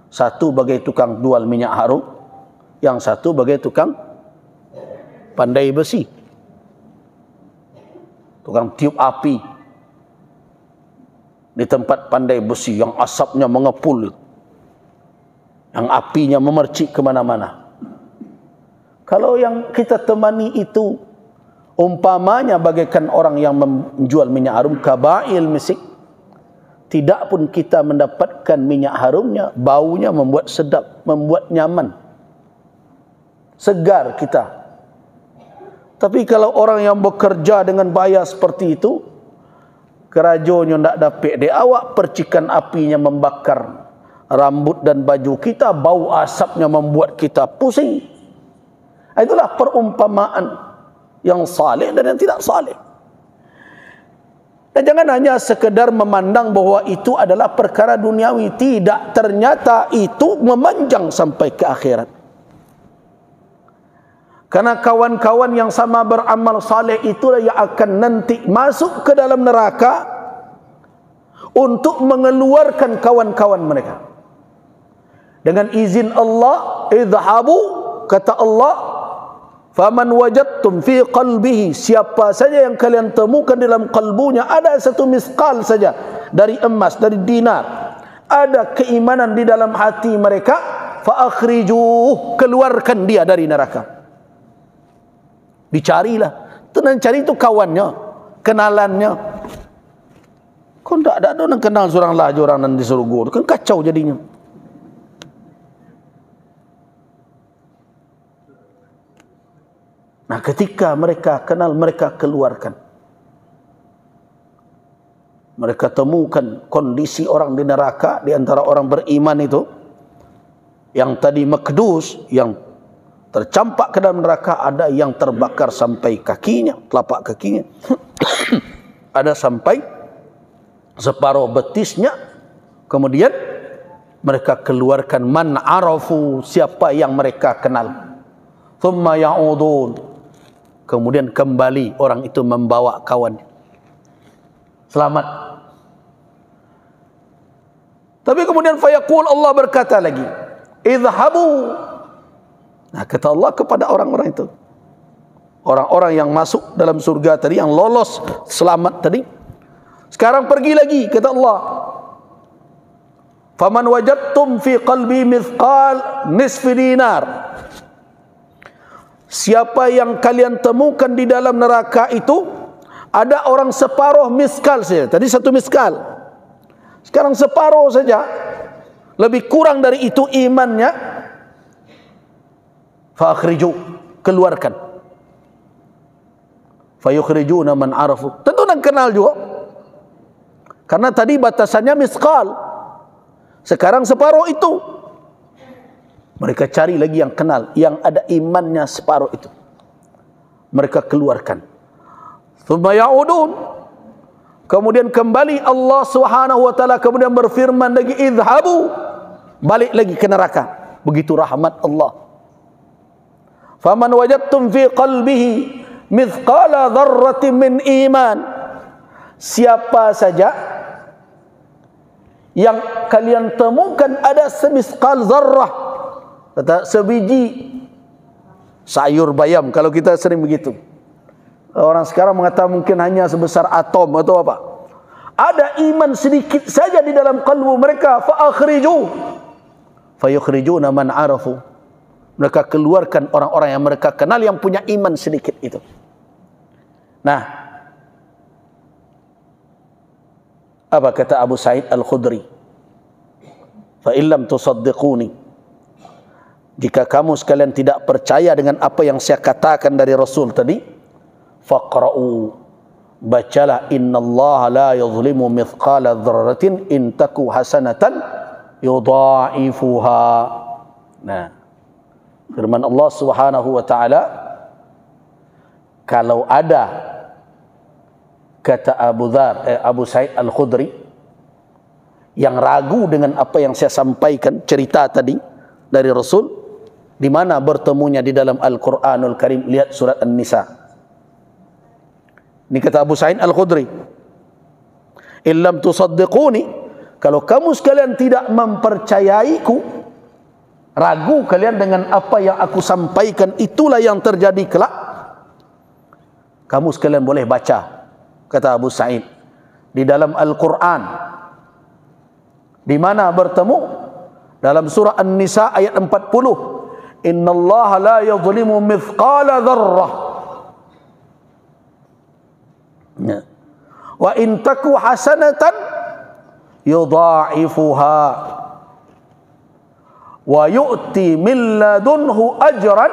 Satu bagai tukang jual minyak harum, yang satu bagai tukang pandai besi, tukang tiup api. Di tempat pandai besi yang asapnya mengepul, yang apinya memercik kemana-mana. Kalau yang kita temani itu umpamanya bagaikan orang yang menjual minyak harum, kabail misik, tidak pun kita mendapatkan minyak harumnya, baunya membuat sedap, membuat nyaman, segar kita. Tapi kalau orang yang bekerja dengan bayar seperti itu, kerajonya tidak dapat dia, awak percikan apinya membakar rambut dan baju kita, bau asapnya membuat kita pusing. Itulah perumpamaan yang saleh dan yang tidak saleh. Dan jangan hanya sekedar memandang bahwa itu adalah perkara duniawi. Tidak, ternyata itu memanjang sampai ke akhirat. Karena kawan-kawan yang sama beramal saleh itulah yang akan nanti masuk ke dalam neraka untuk mengeluarkan kawan-kawan mereka. Dengan izin Allah, idhabu, kata Allah, faman wajadtum fi qalbihi, siapa saja yang kalian temukan dalam kalbunya ada satu miskal saja dari emas, dari dinar, ada keimanan di dalam hati mereka, fa akhrijuh, keluarkan dia dari neraka. Dicarilah. Itu yang cari itu kawannya, kenalannya. Kau tak ada orang kenal seorang lah, orang yang disuruh gua. Kan kacau jadinya. Nah, ketika mereka kenal, mereka keluarkan. Mereka temukan kondisi orang di neraka, di antara orang beriman itu, yang tadi makdus, yang tercampak ke dalam neraka, ada yang terbakar sampai kakinya, telapak kakinya. Ada sampai separuh betisnya. Kemudian mereka keluarkan man arafu, siapa yang mereka kenal. Thumma ya'udun, kemudian kembali orang itu membawa kawan. Selamat. Tapi kemudian fayaqul, Allah berkata lagi, idhabu. Nah, kata Allah kepada orang-orang itu, orang-orang yang masuk dalam surga tadi, yang lolos selamat tadi, sekarang pergi lagi, kata Allah, faman wajadtum fi qalbi mithqal nisfi dinar, siapa yang kalian temukan di dalam neraka itu ada orang separuh miskal saja. Tadi satu miskal, sekarang separuh saja, lebih kurang dari itu imannya. Fa akhriju, keluarkan. Fa yukhrijuna man arafu, tentu nak kenal juga. Karena tadi batasannya miskal, sekarang separuh itu. Mereka cari lagi yang kenal, yang ada imannya separuh itu. Mereka keluarkan. Thumma ya'udun, kemudian kembali Allah Subhanahu wa taala kemudian berfirman lagi, idhabu, balik lagi ke neraka. Begitu rahmat Allah. Faman wajadtum fi qalbihi mithqala dzarratin min iman, siapa saja yang kalian temukan ada semisqal zarrah, kata sebiji sayur bayam, kalau kita sering begitu. Orang sekarang mengatakan mungkin hanya sebesar atom atau apa. Ada iman sedikit saja di dalam kalbu mereka, fa akhriju fayukhrijuna man arafu, mereka keluarkan orang-orang yang mereka kenal yang punya iman sedikit itu. Nah, apa kata Abu Sa'id Al-Khudri? Fa illam tusaddiquni, jika kamu sekalian tidak percaya dengan apa yang saya katakan dari Rasul tadi, faqra'u, bacalah, innallaha la yuzlimu mithqala dzarratin in taku hasanatan yudha'ifuha. Nah, firman Allah Subhanahu wa taala, kalau ada, kata Abu Sa'id Al-Khudri, yang ragu dengan apa yang saya sampaikan cerita tadi dari Rasul, di mana bertemunya di dalam Al-Qur'anul Karim, lihat surat An-Nisa. Ini kata Abu Sa'id Al-Khudri, illam tusaddiquni, kalau kamu sekalian tidak mempercayaiku, ragu kalian dengan apa yang aku sampaikan, itulah yang terjadi kelak, kamu sekalian boleh baca, kata Abu Sa'id, di dalam Al-Quran, di mana bertemu dalam surah An-Nisa ayat 40, innallaha la yuzlimu mithqala dzarrah wa in taku hasanatan yudha'ifuha wa yu'ti min ladunhu ajran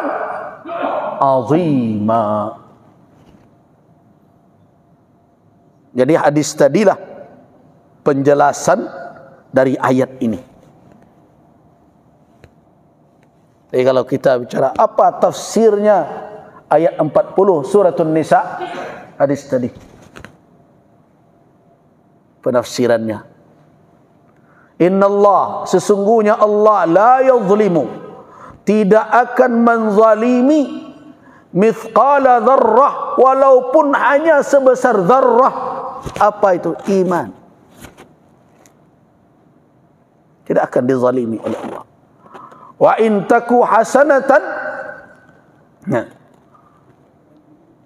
azima. Jadi hadis tadilah penjelasan dari ayat ini. Jadi kalau kita bicara apa tafsirnya ayat 40 surah An-Nisa, hadis tadi penafsirannya, innallah, sesungguhnya Allah, la yuzlimu, tidak akan menzalimi, mithqala dzarrah, walaupun hanya sebesar dzarrah. Apa itu? Iman. Tidak akan dizalimi oleh Allah. Wa in taku hasanatan, nah,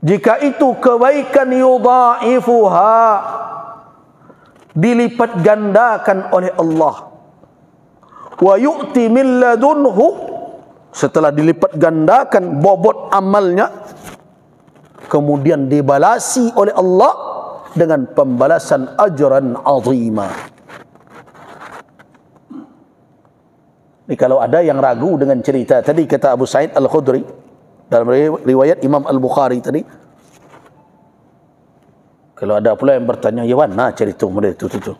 jika itu kebaikan, yudha'ifuha, dilipat gandakan oleh Allah. Wa yu'ti min ladunhu, setelah dilipat gandakan bobot amalnya, kemudian dibalasi oleh Allah dengan pembalasan ajran azima. Ini kalau ada yang ragu dengan cerita tadi, kata Abu Sa'id Al-Khudri dalam riwayat Imam Al-Bukhari tadi, kalau ada pula yang bertanya, ya mana cerita mereka itu.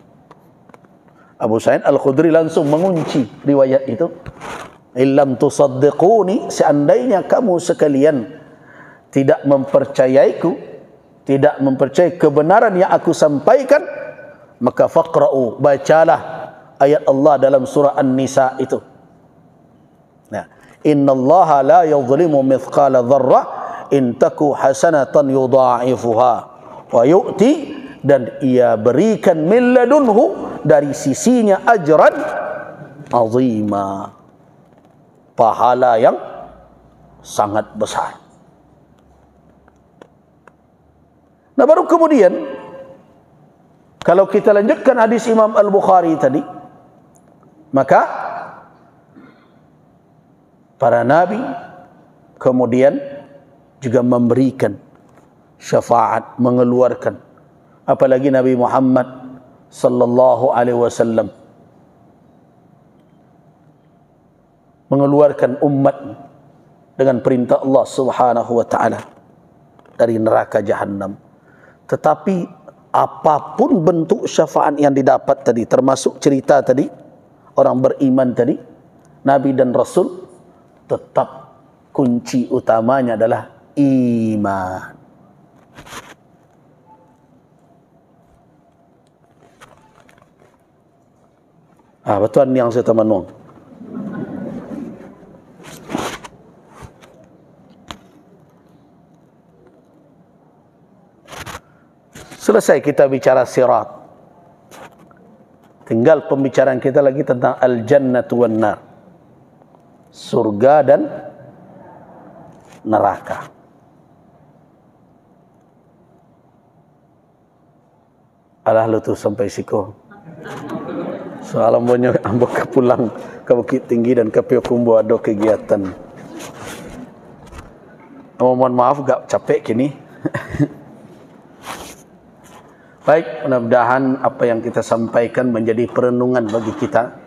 Abu Sa'id Al-Khudri langsung mengunci riwayat itu. Illam tusaddiquni, seandainya kamu sekalian tidak mempercayaiku, tidak mempercayai kebenaran yang aku sampaikan, maka faqra'u, bacalah ayat Allah dalam surah An-Nisa itu. Nah, innallaha la yuzlimu mithqala dzarrah in taku hasanatan yudha'ifuha wa yu'ti, dan ia berikan min ladunhu, dari sisinya, ajran azima, pahala yang sangat besar. Nah, baru kemudian kalau kita lanjutkan hadis Imam Al-Bukhari tadi, maka para nabi kemudian juga memberikan syafaat, mengeluarkan, apalagi Nabi Muhammad sallallahu alaihi wasallam mengeluarkan umat dengan perintah Allah Subhanahu wa taala dari neraka jahanam. Tetapi apapun bentuk syafaat yang didapat tadi, termasuk cerita tadi orang beriman tadi, nabi dan rasul, tetap kunci utamanya adalah iman. Betul yang saya temanung. Selesai kita bicara sirat. Tinggal pembicaraan kita lagi tentang al-jannatu wan nar. Surga dan neraka. Alah lu tu sampai siko. Soalan banyak ambok ke pulang ke Bukit Tinggi dan ke Payakumbuh ada kegiatan. Mohon maaf gak capek kini. Baik, mudah-mudahan apa yang kita sampaikan menjadi perenungan bagi kita.